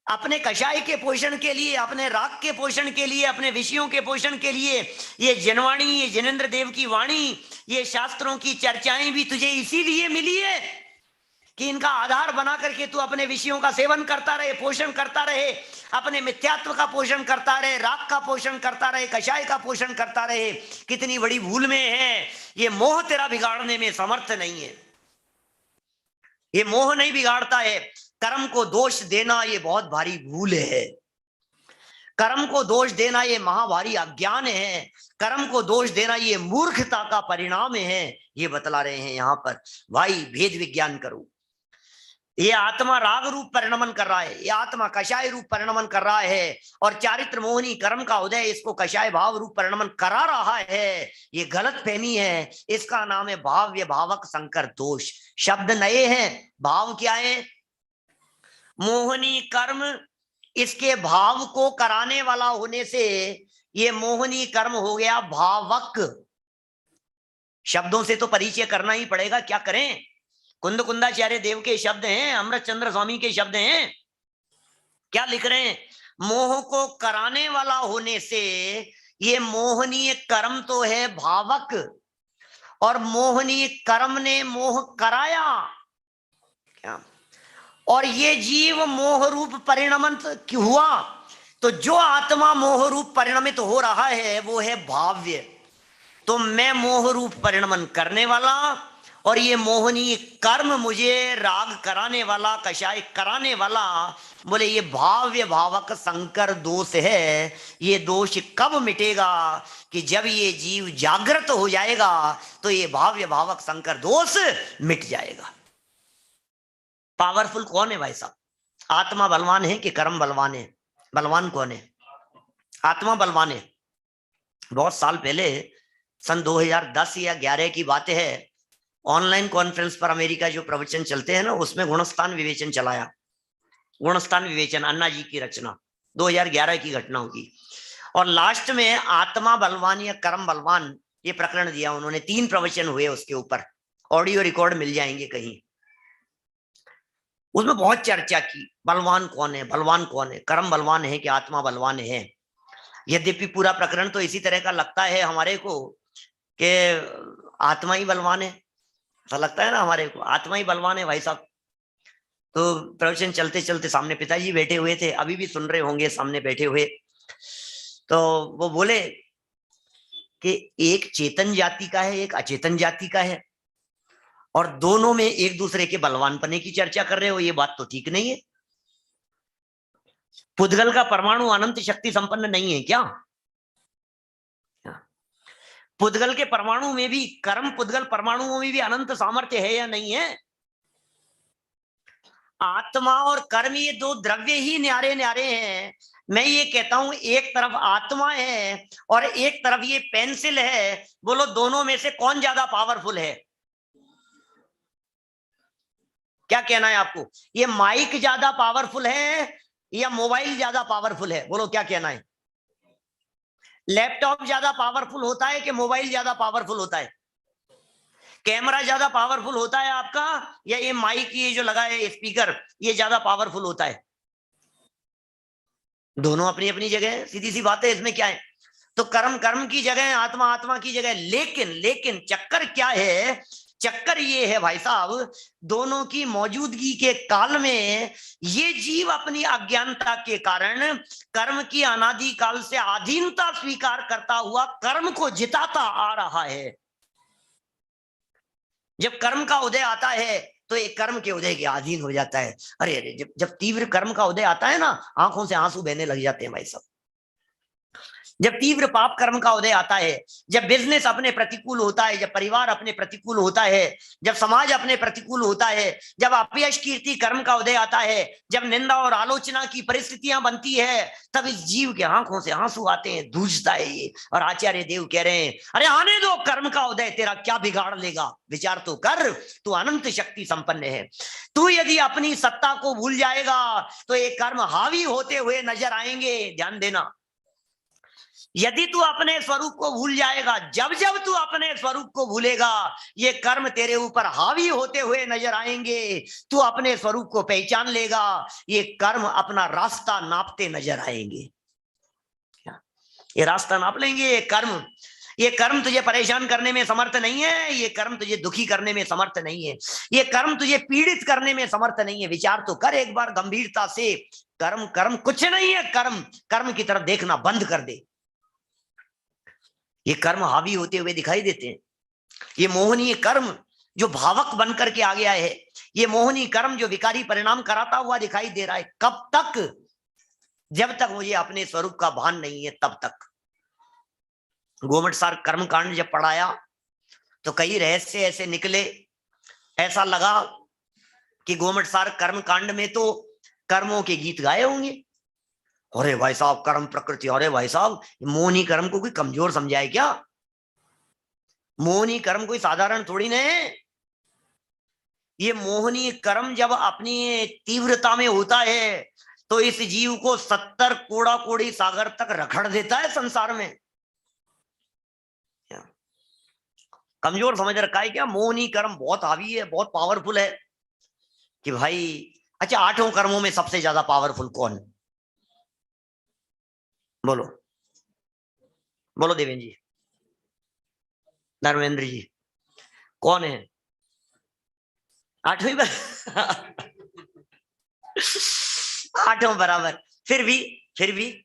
अपने कषाय के पोषण के लिए, अपने राग के पोषण के लिए, अपने विषयों के पोषण के लिए। ये जिनवाणी, ये जिनेंद्र देव की वाणी, ये शास्त्रों की चर्चाएं भी तुझे इसीलिए मिली है कि इनका आधार बना करके तू अपने विषयों का सेवन करता रहे, पोषण करता रहे, अपने मिथ्यात्व का पोषण करता रहे, राग का पोषण करता रहे, कषाय का पोषण करता रहे। कितनी बड़ी भूल में है। ये मोह तेरा बिगाड़ने में समर्थ नहीं है, ये मोह नहीं बिगाड़ता है। कर्म को दोष देना ये बहुत भारी भूल है। कर्म को दोष देना ये महाभारी अज्ञान है, कर्म को दोष देना ये मूर्खता का परिणाम है। ये बतला रहे हैं यहां पर। भाई भेद विज्ञान करो। ये आत्मा राग रूप परिणमन कर रहा है, ये आत्मा कषाय रूप परिणमन कर रहा है, और चारित्र मोहनी कर्म का उदय इसको कषाय भाव रूप परिणमन करा रहा है। ये गलत फहमी है। इसका नाम है भाव्य भावक संकर दोष। शब्द नए हैं, भाव क्या है? मोहनी कर्म, इसके भाव को कराने वाला होने से ये मोहनी कर्म हो गया भावक। शब्दों से तो परिचय करना ही पड़ेगा, क्या करें? कुंद कुंदाचार्य देव के शब्द हैं, अमृत चंद्र स्वामी के शब्द हैं। क्या लिख रहे हैं? मोह को कराने वाला होने से ये मोहनीय कर्म तो है भावक, और मोहनीय कर्म ने मोह कराया क्या? और ये जीव मोह रूप परिणमित हुआ। तो जो आत्मा मोह रूप परिणमित हो रहा है वो है भाव्य। तो मैं मोह रूप परिणमन करने वाला, और ये मोहनीय कर्म मुझे राग कराने वाला, कषाय कराने वाला, बोले ये भाव्य भावक संकर दोष है। ये दोष कब मिटेगा? कि जब ये जीव जागृत हो जाएगा तो ये भाव्य भावक संकर दोष मिट जाएगा। पावरफुल कौन है भाई साहब? आत्मा बलवान है कि कर्म बलवान है? बलवान कौन है? आत्मा बलवान है। बहुत साल पहले, सन 2010 या 11 की बातें है, ऑनलाइन कॉन्फ्रेंस पर अमेरिका जो प्रवचन चलते हैं ना, उसमें गुणस्थान विवेचन चलाया। गुणस्थान विवेचन अन्ना जी की रचना, 2011 की घटना होगी। और लास्ट में आत्मा बलवान या कर्म बलवान ये प्रकरण दिया उन्होंने। 3 प्रवचन हुए उसके ऊपर, ऑडियो रिकॉर्ड मिल जाएंगे कहीं। उसमें बहुत चर्चा की, बलवान कौन है, बलवान कौन है, कर्म बलवान है कि आत्मा बलवान है। यद्यपि पूरा प्रकरण तो इसी तरह का लगता है हमारे को कि आत्मा ही बलवान है, ऐसा लगता है ना हमारे को, आत्मा ही बलवान है भाई साहब। तो प्रवचन चलते चलते सामने पिताजी बैठे हुए थे, अभी भी सुन रहे होंगे सामने बैठे हुए। तो वो बोले कि एक चेतन जाति का है, एक अचेतन जाति का है, और दोनों में एक दूसरे के बलवानपने की चर्चा कर रहे हो, ये बात तो ठीक नहीं है। पुद्गल का परमाणु अनंत शक्ति संपन्न नहीं है क्या? पुद्गल के परमाणु में भी, कर्म पुद्गल परमाणुओं में भी अनंत सामर्थ्य है या नहीं है? आत्मा और कर्म ये 2 द्रव्य ही न्यारे न्यारे हैं। मैं ये कहता हूं एक तरफ आत्मा है और एक तरफ ये पेंसिल है, बोलो दोनों में से कौन ज्यादा पावरफुल है? क्या कहना है आपको? ये माइक ज्यादा पावरफुल है या मोबाइल ज्यादा पावरफुल है? बोलो क्या कहना है? लैपटॉप ज्यादा पावरफुल होता है कि मोबाइल ज्यादा पावरफुल होता है? कैमरा ज्यादा पावरफुल होता है आपका, या ये माइक ये जो लगा है स्पीकर ये ज्यादा पावरफुल होता है? दोनों अपनी अपनी जगह, सीधी सी बात है, इसमें क्या है? तो कर्म कर्म की जगह, आत्मा आत्मा की जगह। लेकिन लेकिन चक्कर क्या है? चक्कर ये है भाई साहब, दोनों की मौजूदगी के काल में ये जीव अपनी अज्ञानता के कारण कर्म की अनादि काल से अधीनता स्वीकार करता हुआ कर्म को जिताता आ रहा है। जब कर्म का उदय आता है तो एक कर्म के उदय के अधीन हो जाता है। अरे अरे, जब जब तीव्र कर्म का उदय आता है ना, आंखों से आंसू बहने लग जाते हैं भाई साहब। जब तीव्र पाप कर्म का उदय आता है, जब बिजनेस अपने प्रतिकूल होता है, जब परिवार अपने प्रतिकूल होता है, जब समाज अपने प्रतिकूल होता है, जब अपयश कीर्ति कर्म का उदय आता है, जब निंदा और आलोचना की परिस्थितियां बनती है, तब इस जीव के आंखों से आंसू आते हैं, दूझता है ये। और आचार्य देव कह रहे हैं, अरे आने दो कर्म का उदय, तेरा क्या बिगाड़ लेगा, विचार तो कर, तू अनंत शक्ति संपन्न है। तू यदि अपनी सत्ता को भूल जाएगा तो ये कर्म हावी होते हुए नजर आएंगे। ध्यान देना, यदि तू अपने स्वरूप को भूल जाएगा, जब जब तू अपने स्वरूप को भूलेगा, ये कर्म तेरे ऊपर हावी होते हुए नजर आएंगे। तू अपने स्वरूप को पहचान लेगा, ये कर्म अपना रास्ता नापते नजर आएंगे। ये रास्ता नाप लेंगे। ये कर्म तुझे परेशान करने में समर्थ नहीं है, ये कर्म तुझे दुखी करने में समर्थ नहीं है, ये कर्म तुझे पीड़ित करने में समर्थ नहीं है। विचार तो कर एक बार गंभीरता से। कर्म कर्म कुछ नहीं है, कर्म कर्म की तरफ देखना बंद कर दे। ये कर्म हावी होते हुए दिखाई देते हैं। ये मोहनीय कर्म जो भावक बनकर के आ गया है, ये मोहनीय कर्म जो विकारी परिणाम कराता हुआ दिखाई दे रहा है। कब तक? जब तक मुझे अपने स्वरूप का भान नहीं है तब तक। गोमट सार कर्म कांड जब पढ़ाया तो कई रहस्य ऐसे निकले, ऐसा लगा कि गोमट सार कर्म कांड में तो कर्मों के गीत गाए होंगे। अरे भाई साहब कर्म प्रकृति, अरे भाई साहब मोहनी कर्म को कोई कमजोर समझाए क्या? मोहनी कर्म कोई साधारण थोड़ी ना है। ये मोहनी कर्म जब अपनी तीव्रता में होता है तो इस जीव को 70 कोड़ा कोड़ी सागर तक रखड़ देता है संसार में। कमजोर समझ रखा है क्या? मोहनी कर्म बहुत हावी है, बहुत पावरफुल है कि भाई। अच्छा, 8 कर्मों में सबसे ज्यादा पावरफुल कौन? बोलो बोलो देवेंद्र जी, धर्मेंद्र जी, कौन है 8वीं? 8 बराबर। फिर भी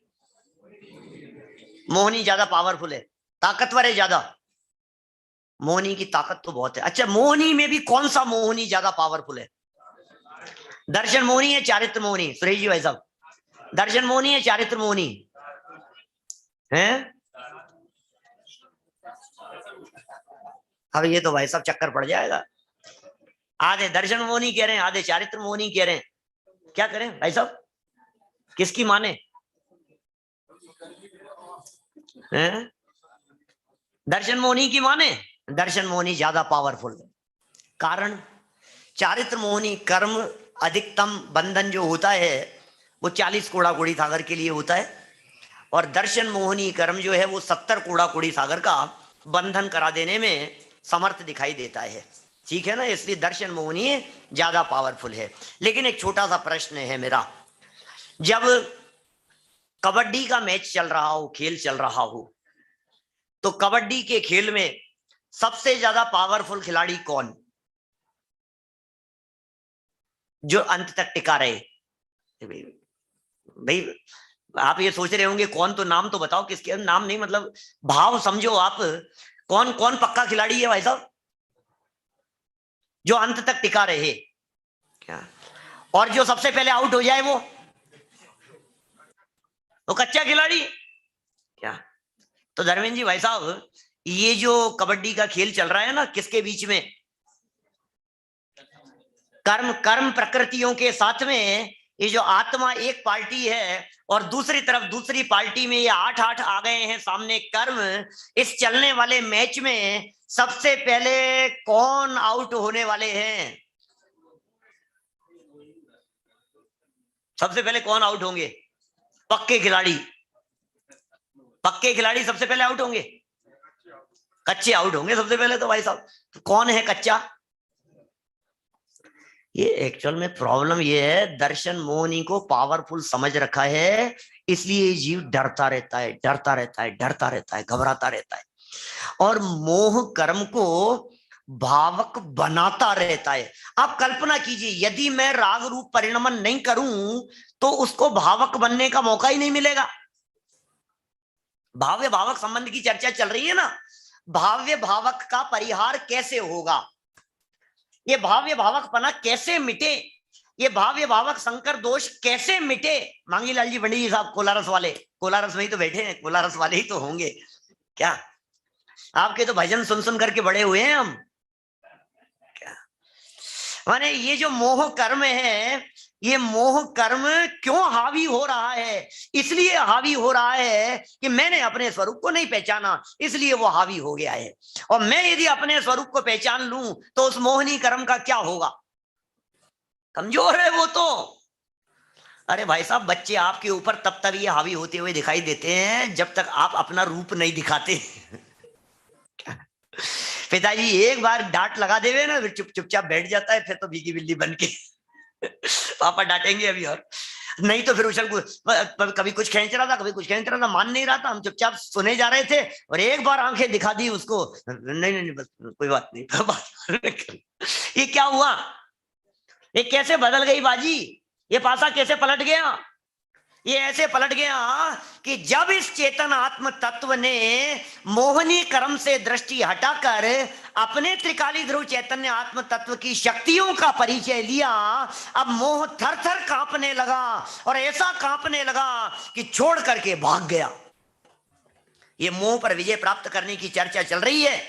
मोहनी ज्यादा पावरफुल है, ताकतवर है ज्यादा। मोहनी की ताकत तो बहुत है। अच्छा, मोहनी में भी कौन सा मोहनी ज्यादा पावरफुल है? दर्शन मोहनी है चारित्र मोहनी? सुरेश जी भाई साहब, दर्शन मोहनी है चारित्र मोहनी है? अब ये तो भाई साहब चक्कर पड़ जाएगा। आधे दर्शन मोहनी कह रहे हैं, आधे चारित्र मोहनी कह रहे हैं। क्या करें भाई साहब, किसकी माने? हैं? दर्शन मोहनी की माने? दर्शन मोहनी ज्यादा पावरफुल है। कारण, चारित्र मोहनी कर्म अधिकतम बंधन जो होता है वो 40 कोड़ा कोड़ी सागर के लिए होता है, और दर्शन मोहनी कर्म जो है वो 70 कोड़ा कोड़ी सागर का बंधन करा देने में समर्थ दिखाई देता है। ठीक है ना? इसलिए दर्शन मोहनी ज्यादा पावरफुल है। लेकिन एक छोटा सा प्रश्न है मेरा, जब कबड्डी का मैच चल रहा हो, खेल चल रहा हो, तो कबड्डी के खेल में सबसे ज्यादा पावरफुल खिलाड़ी कौन, जो अंत तक टिका रहे? भाई आप ये सोच रहे होंगे कौन, तो नाम तो बताओ किसके। नाम नहीं, मतलब भाव समझो आप। कौन कौन पक्का खिलाड़ी है भाई साहब जो अंत तक टिका रहे? क्या? और जो सबसे पहले आउट हो जाए वो कच्चा खिलाड़ी क्या? तो धर्मेंद्र जी भाई साहब, ये जो कबड्डी का खेल चल रहा है ना, किसके बीच में? कर्म कर्म प्रकृतियों के साथ में ये जो आत्मा एक पार्टी है, और दूसरी तरफ दूसरी पार्टी में ये 8-8 आ गए हैं सामने कर्म। इस चलने वाले मैच में सबसे पहले कौन आउट होने वाले हैं? सबसे पहले कौन आउट होंगे? पक्के खिलाड़ी। पक्के खिलाड़ी सबसे पहले आउट होंगे? कच्चे आउट होंगे सबसे पहले तो भाई साहब। तो कौन है कच्चा? ये एक्चुअल में प्रॉब्लम ये है, दर्शन मोहनी को पावरफुल समझ रखा है, इसलिए जीव डरता रहता है, डरता रहता है, डरता रहता है, घबराता रहता है, और मोह कर्म को भावक बनाता रहता है। आप कल्पना कीजिए, यदि मैं राग रूप परिणमन नहीं करूं तो उसको भावक बनने का मौका ही नहीं मिलेगा। भाव्य भावक संबंध की चर्चा चल रही है ना, भाव्य भावक का परिहार कैसे होगा, ये भाव्य भावक पना कैसे मिटे, ये भाव्य भावक संकर दोष कैसे मिटे? मांगीलाल जी पंडित जी साहब, कोलारस वाले, कोलारस में ही तो बैठे हैं, कोलारस वाले ही तो होंगे क्या? आपके तो भजन सुन सुन करके बड़े हुए हैं हम क्या? माने ये जो मोह कर्म है, ये मोह कर्म क्यों हावी हो रहा है? इसलिए हावी हो रहा है कि मैंने अपने स्वरूप को नहीं पहचाना, इसलिए वो हावी हो गया है। और मैं यदि अपने स्वरूप को पहचान लूं तो उस मोहनी कर्म का क्या होगा? कमजोर है वो तो। अरे भाई साहब, बच्चे आपके ऊपर तब तक ये हावी होते हुए दिखाई देते हैं जब तक आप अपना रूप नहीं दिखाते। पिताजी एक बार डांट लगा देवे ना, फिर चुपचाप बैठ जाता है, फिर तो भीगी बिल्ली बन के। पापा डांटेंगे अभी, और नहीं तो फिर उछल कभी कुछ खींच रहा था, कभी कुछ खींच रहा था, मान नहीं रहा था, हम चुपचाप सुने जा रहे थे, और एक बार आंखें दिखा दी उसको, नहीं नहीं बस कोई बात नहीं। ये क्या हुआ? ये कैसे बदल गई बाजी? ये पासा कैसे पलट गया? ये ऐसे पलट गया कि जब इस चेतन आत्म तत्व ने मोहनी कर्म से दृष्टि हटाकर अपने त्रिकाली ध्रुव चैतन्य आत्म तत्व की शक्तियों का परिचय लिया, अब मोह थर थर कांपने लगा और ऐसा कांपने लगा कि छोड़ करके भाग गया। ये मोह पर विजय प्राप्त करने की चर्चा चल रही है,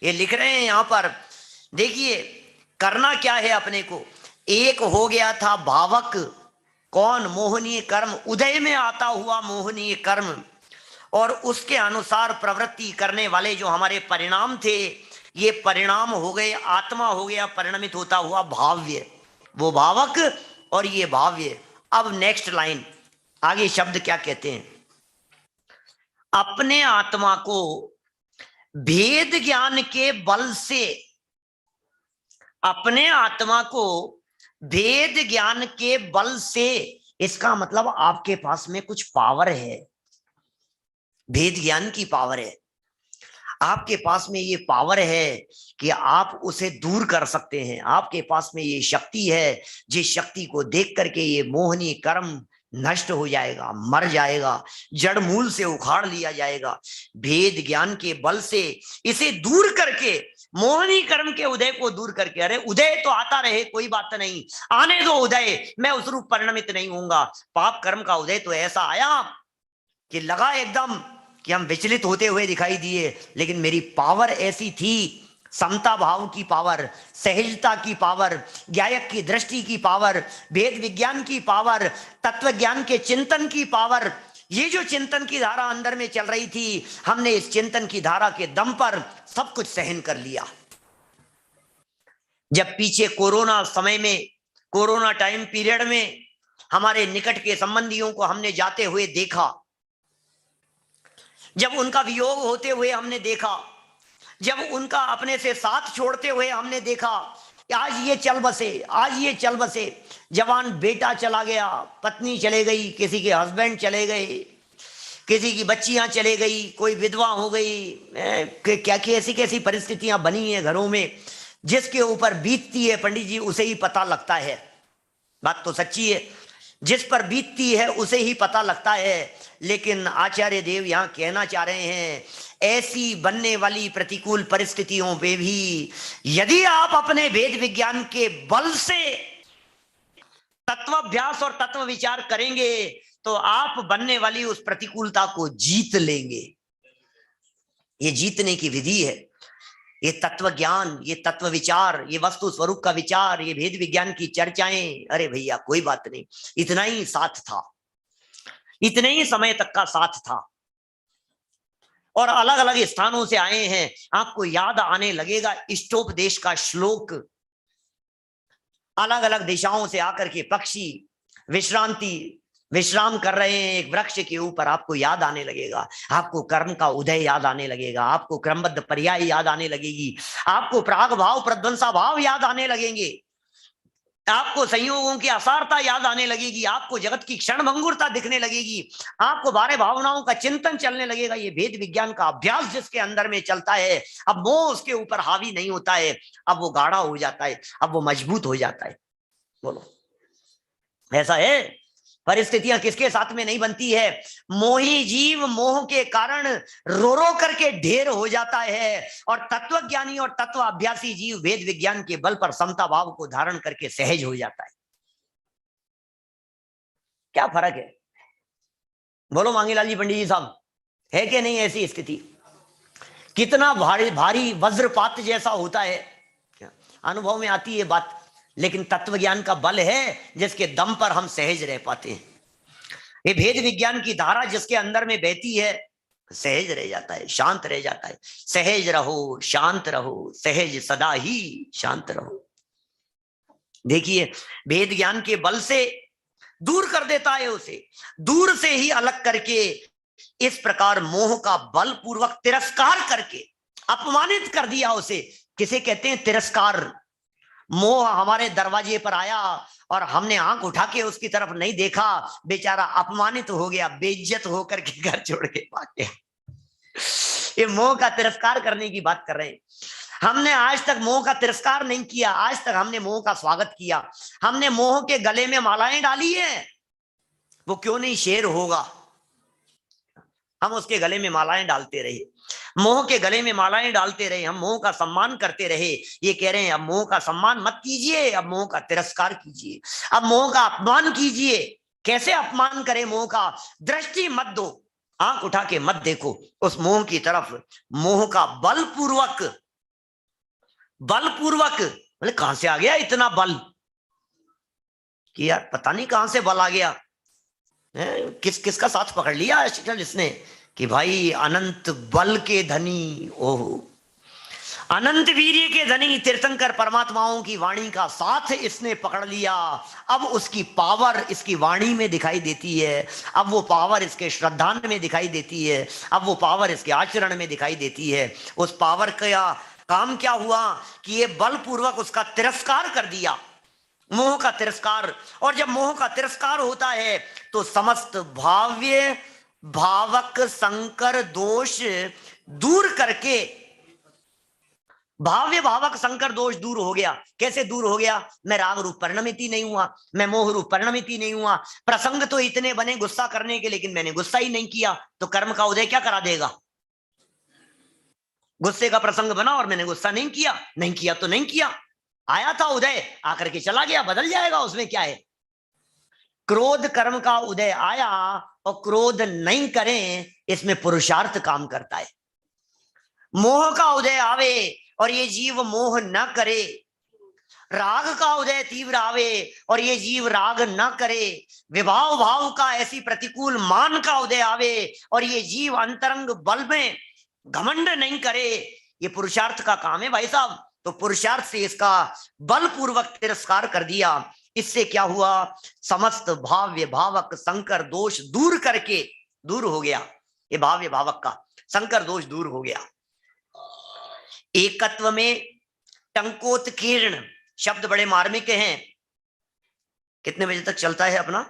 ये लिख रहे हैं यहां पर। देखिए करना क्या है अपने को। एक हो गया था भावक, कौन? मोहनीय कर्म, उदय में आता हुआ मोहनीय कर्म, और उसके अनुसार प्रवृत्ति करने वाले जो हमारे परिणाम थे, ये परिणाम हो गए, आत्मा हो गया परिणमित होता हुआ भाव्य, वो भावक और ये भाव्य। अब नेक्स्ट लाइन, आगे शब्द क्या कहते हैं? अपने आत्मा को भेद ज्ञान के बल से, अपने आत्मा को भेद ज्ञान के बल से, इसका मतलब आपके पास में कुछ पावर है, भेद ज्ञान की पावर है आपके पास में। ये पावर है कि आप उसे दूर कर सकते हैं। आपके पास में ये शक्ति है, जिस शक्ति को देख करके ये मोहनी कर्म नष्ट हो जाएगा, मर जाएगा, जड़ मूल से उखाड़ लिया जाएगा। भेद ज्ञान के बल से इसे दूर करके, मोहनी कर्म के उदय को दूर करके, अरे उदय तो आता रहे, कोई बात नहीं, आने दो उदय, मैं उस रूप परिणमित नहीं होऊंगा। पाप कर्म का उदय तो ऐसा आया कि लगा एकदम कि हम विचलित होते हुए दिखाई दिए, लेकिन मेरी पावर ऐसी थी, समता भाव की पावर, सहजता की पावर, ज्ञायक की दृष्टि की पावर, भेद विज्ञान की पावर, तत्व ज्ञान के चिंतन की पावर। ये जो चिंतन की धारा अंदर में चल रही थी, हमने इस चिंतन की धारा के दम पर सब कुछ सहन कर लिया। जब पीछे कोरोना समय में, कोरोना टाइम पीरियड में हमारे निकट के संबंधियों को हमने जाते हुए देखा, जब उनका वियोग होते हुए हमने देखा, जब उनका अपने से साथ छोड़ते हुए हमने देखा, आज ये चल बसे, आज ये चल बसे, जवान बेटा चला गया, पत्नी चले गई, किसी के हस्बैंड चले गए, किसी की बच्चियां चले गई, कोई विधवा हो गई, क्या कैसी कैसी परिस्थितियां बनी है घरों में। जिसके ऊपर बीतती है पंडित जी उसे ही पता लगता है, बात तो सच्ची है, जिस पर बीतती है उसे ही पता लगता है। लेकिन आचार्य देव यहां कहना चाह रहे हैं, ऐसी बनने वाली प्रतिकूल परिस्थितियों में भी यदि आप अपने वेद विज्ञान के बल से तत्वाभ्यास और तत्व विचार करेंगे तो आप बनने वाली उस प्रतिकूलता को जीत लेंगे। ये जीतने की विधि है, ये तत्व ज्ञान, ये तत्व विचार, ये वस्तु स्वरूप का विचार, ये भेद विज्ञान की चर्चाएं। अरे भैया कोई बात नहीं, इतना ही साथ था, इतने ही समय तक का साथ था, और अलग अलग स्थानों से आए हैं। आपको याद आने लगेगा इष्टोपदेश का श्लोक, अलग अलग दिशाओं से आकर के पक्षी विश्राम कर रहे हैं एक वृक्ष के ऊपर, आपको याद आने लगेगा, आपको कर्म का उदय याद आने लगेगा, आपको क्रमबद्ध पर्याय याद आने लगेगी, आपको प्राग भाव प्रध्वंसा भाव याद आने लगेंगे, आपको संयोगों की असारता याद आने लगेगी, आपको जगत की क्षणभंगुरता दिखने लगेगी, आपको बारे भावनाओं का चिंतन चलने लगेगा। ये भेद विज्ञान का अभ्यास जिसके अंदर में चलता है, अब वो उसके ऊपर हावी नहीं होता है, अब वो गाढ़ा हो जाता है, अब वो मजबूत हो जाता है। बोलो ऐसा है? परिस्थितियां किसके साथ में नहीं बनती है? मोही जीव मोह के कारण रो रो करके ढेर हो जाता है, और तत्वज्ञानी और तत्व अभ्यासी जीव वेद विज्ञान के बल पर समता भाव को धारण करके सहज हो जाता है। क्या फर्क है? बोलो मांगीलाल जी पंडित जी साहब, है कि नहीं ऐसी स्थिति? कितना भारी भारी वज्रपात जैसा होता है, अनुभव में आती है बात। लेकिन तत्व ज्ञान का बल है जिसके दम पर हम सहज रह पाते हैं। ये भेद विज्ञान की धारा जिसके अंदर में बहती है, सहज रह जाता है, शांत रह जाता है। सहज रहो, शांत रहो, सहज सदा ही शांत रहो। देखिए भेद ज्ञान के बल से दूर कर देता है उसे, दूर से ही अलग करके इस प्रकार मोह का बल पूर्वक तिरस्कार करके अपमानित कर दिया उसे। किसे कहते हैं तिरस्कार? मोह हमारे दरवाजे पर आया और हमने आंख उठा के उसकी तरफ नहीं देखा, बेचारा अपमानित हो गया, बेइज्जत होकर के घर छोड़ के भाग गया। ये मोह का तिरस्कार करने की बात कर रहे हैं। हमने आज तक मोह का तिरस्कार नहीं किया, आज तक हमने मोह का स्वागत किया। हमने मोह के गले में मालाएं डाली है, वो क्यों नहीं शेर होगा। हम उसके गले में मालाएं डालते रहे, मोह के गले में मालाएं डालते रहे, हम मोह का सम्मान करते रहे। ये कह रहे हैं अब मोह का सम्मान मत कीजिए, अब मोह का तिरस्कार कीजिए, अब मोह का अपमान कीजिए। कैसे अपमान करें मोह का? दृष्टि मत दो, आंख उठा के मत देखो उस मोह की तरफ। मोह का बलपूर्वक, बलपूर्वक बोले कहां से आ गया इतना बल कि यार पता नहीं कहां से बल आ गया है? किसका साथ पकड़ लिया आजकल इसने कि भाई अनंत बल के धनी, ओह अनंत वीर्य के धनी तीर्थंकर परमात्माओं की वाणी का साथ इसने पकड़ लिया। अब उसकी पावर इसकी वाणी में दिखाई देती है, अब वो पावर इसके श्रद्धान में दिखाई देती है, अब वो पावर इसके आचरण में दिखाई देती है। उस पावर का काम क्या हुआ कि ये बलपूर्वक उसका तिरस्कार कर दिया, मोह का तिरस्कार। और जब मोह का तिरस्कार होता है तो समस्त भाव्य भावक संकर दोष दूर करके, भाव्य भावक संकर दोष दूर हो गया। कैसे दूर हो गया? मैं राग रूप परिणमित ही नहीं हुआ, मैं मोह रूप परिणमित ही नहीं हुआ। प्रसंग तो इतने बने गुस्सा करने के, लेकिन मैंने गुस्सा ही नहीं किया, तो कर्म का उदय क्या करा देगा? गुस्से का प्रसंग बना और मैंने गुस्सा नहीं किया, नहीं किया तो नहीं किया, आया था उदय, आकर के चला गया, बदल जाएगा, उसमें क्या है? क्रोध कर्म का उदय आया और क्रोध नहीं करें, इसमें पुरुषार्थ काम करता है। मोह का उदय आवे और ये जीव मोह न करे, राग का उदय तीव्र आवे और ये जीव राग न करे, विभाव भाव का ऐसी प्रतिकूल मान का उदय आवे और ये जीव अंतरंग बल में घमंड नहीं करे, ये पुरुषार्थ का काम है भाई साहब। तो पुरुषार्थ से इसका बलपूर्वक तिरस्कार कर दिया। इससे क्या हुआ? समस्त भाव्य भावक संकर दोष दूर करके, दूर हो गया ये भाव्य भावक का संकर दोष दूर हो गया। एकत्व में टंकोत्कीर्ण शब्द बड़े मार्मिक हैं। कितने बजे तक चलता है अपना?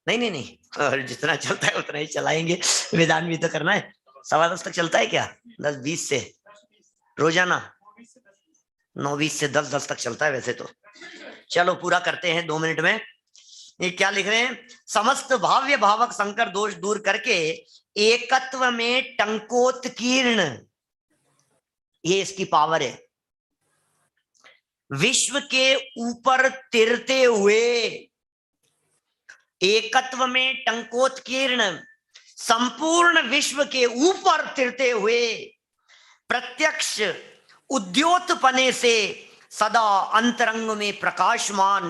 नहीं, और जितना चलता है उतना ही चलाएंगे, विधान भी तो करना है। 10:15 तक चलता है क्या? 10:20 से रोजाना 9:20 से 10:10 तक चलता है वैसे तो। चलो पूरा करते हैं 2 मिनट में। ये क्या लिख रहे हैं? समस्त भाव्य भावक संकर दोष दूर करके एकत्व में टंकोत्कीर्ण, ये इसकी पावर है। विश्व के ऊपर तिरते हुए, एकत्व में टंकोत्कीर्ण, संपूर्ण विश्व के ऊपर तिरते हुए, प्रत्यक्ष उद्योतपने से सदा अंतरंग में प्रकाशमान,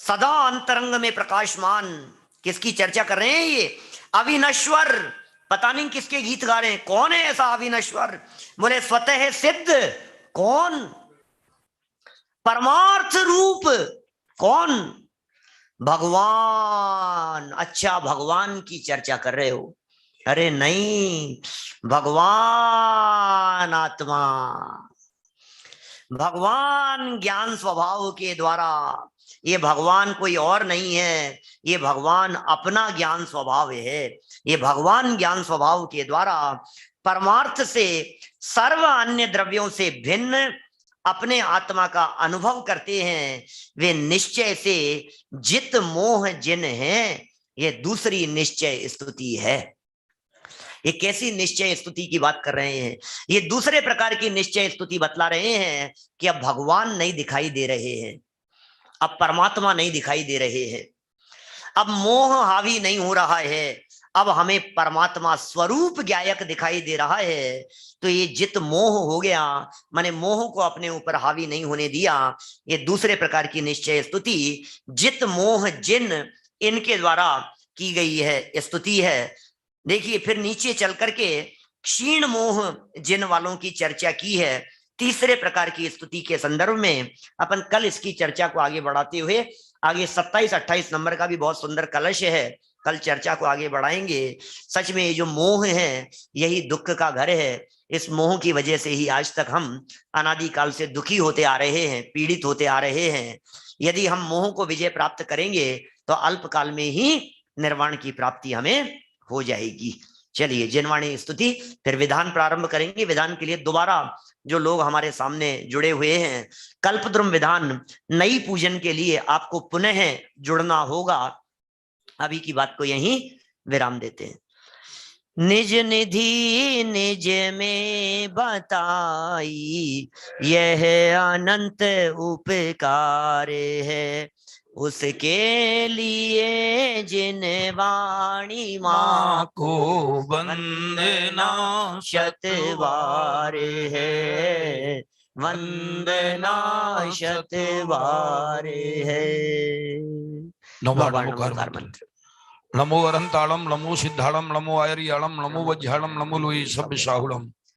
सदा अंतरंग में प्रकाशमान। किसकी चर्चा कर रहे हैं ये? अविनश्वर। पता नहीं किसके गीत गा रहे हैं, कौन है ऐसा अविनश्वर? बोले स्वतः सिद्ध, कौन? परमार्थ रूप, कौन? भगवान। अच्छा, भगवान की चर्चा कर रहे हो? अरे नहीं, भगवान आत्मा, भगवान ज्ञान स्वभाव के द्वारा। ये भगवान कोई और नहीं है, ये भगवान अपना ज्ञान स्वभाव है। ये भगवान ज्ञान स्वभाव के द्वारा परमार्थ से सर्व अन्य द्रव्यों से भिन्न अपने आत्मा का अनुभव करते हैं। वे निश्चय से जित मोह जिन हैं, ये दूसरी निश्चय स्तुति है। ये कैसी निश्चय स्तुति की बात कर रहे हैं? ये दूसरे प्रकार की निश्चय स्तुति बतला रहे हैं कि अब भगवान नहीं दिखाई दे रहे हैं, अब परमात्मा नहीं दिखाई दे रहे हैं, अब मोह हावी नहीं हो रहा है, अब हमें परमात्मा स्वरूप ज्ञायक दिखाई दे रहा है। तो ये जित मोह हो गया, माने मोह को अपने ऊपर हावी नहीं होने दिया। ये दूसरे प्रकार की निश्चय स्तुति जित मोह जिन, इनके द्वारा की गई है स्तुति है। देखिए फिर नीचे चल करके क्षीण मोह जिन वालों की चर्चा की है तीसरे प्रकार की स्तुति के संदर्भ में। अपन कल इसकी चर्चा को आगे बढ़ाते हुए आगे 27-28 नंबर का भी बहुत सुंदर कलश है, कल चर्चा को आगे बढ़ाएंगे। सच में ये जो मोह है यही दुख का घर है। इस मोह की वजह से ही आज तक हम अनादिकाल से दुखी होते आ रहे हैं, पीड़ित होते आ रहे हैं। यदि हम मोह को विजय प्राप्त करेंगे तो अल्पकाल में ही निर्वाण की प्राप्ति हमें हो जाएगी। चलिए जिनवाणी स्तुति, फिर विधान प्रारंभ करेंगे। विधान के लिए दोबारा जो लोग हमारे सामने जुड़े हुए हैं, कल्पद्रुम विधान नई पूजन के लिए आपको पुनः जुड़ना होगा। अभी की बात को यहीं विराम देते हैं। निज निधि निज में बताई, यह अनंत उपकार है। उसके लिए जिन वाणी माँ को वंदना शतबार है, वंदना शतबार है। नमोकार मंत्र। नमो अरंताड़म, नमो सिद्धाड़म, नमो आयरियाड़म, नमो वज्राड़म, नमो लोई सब शाहुलम।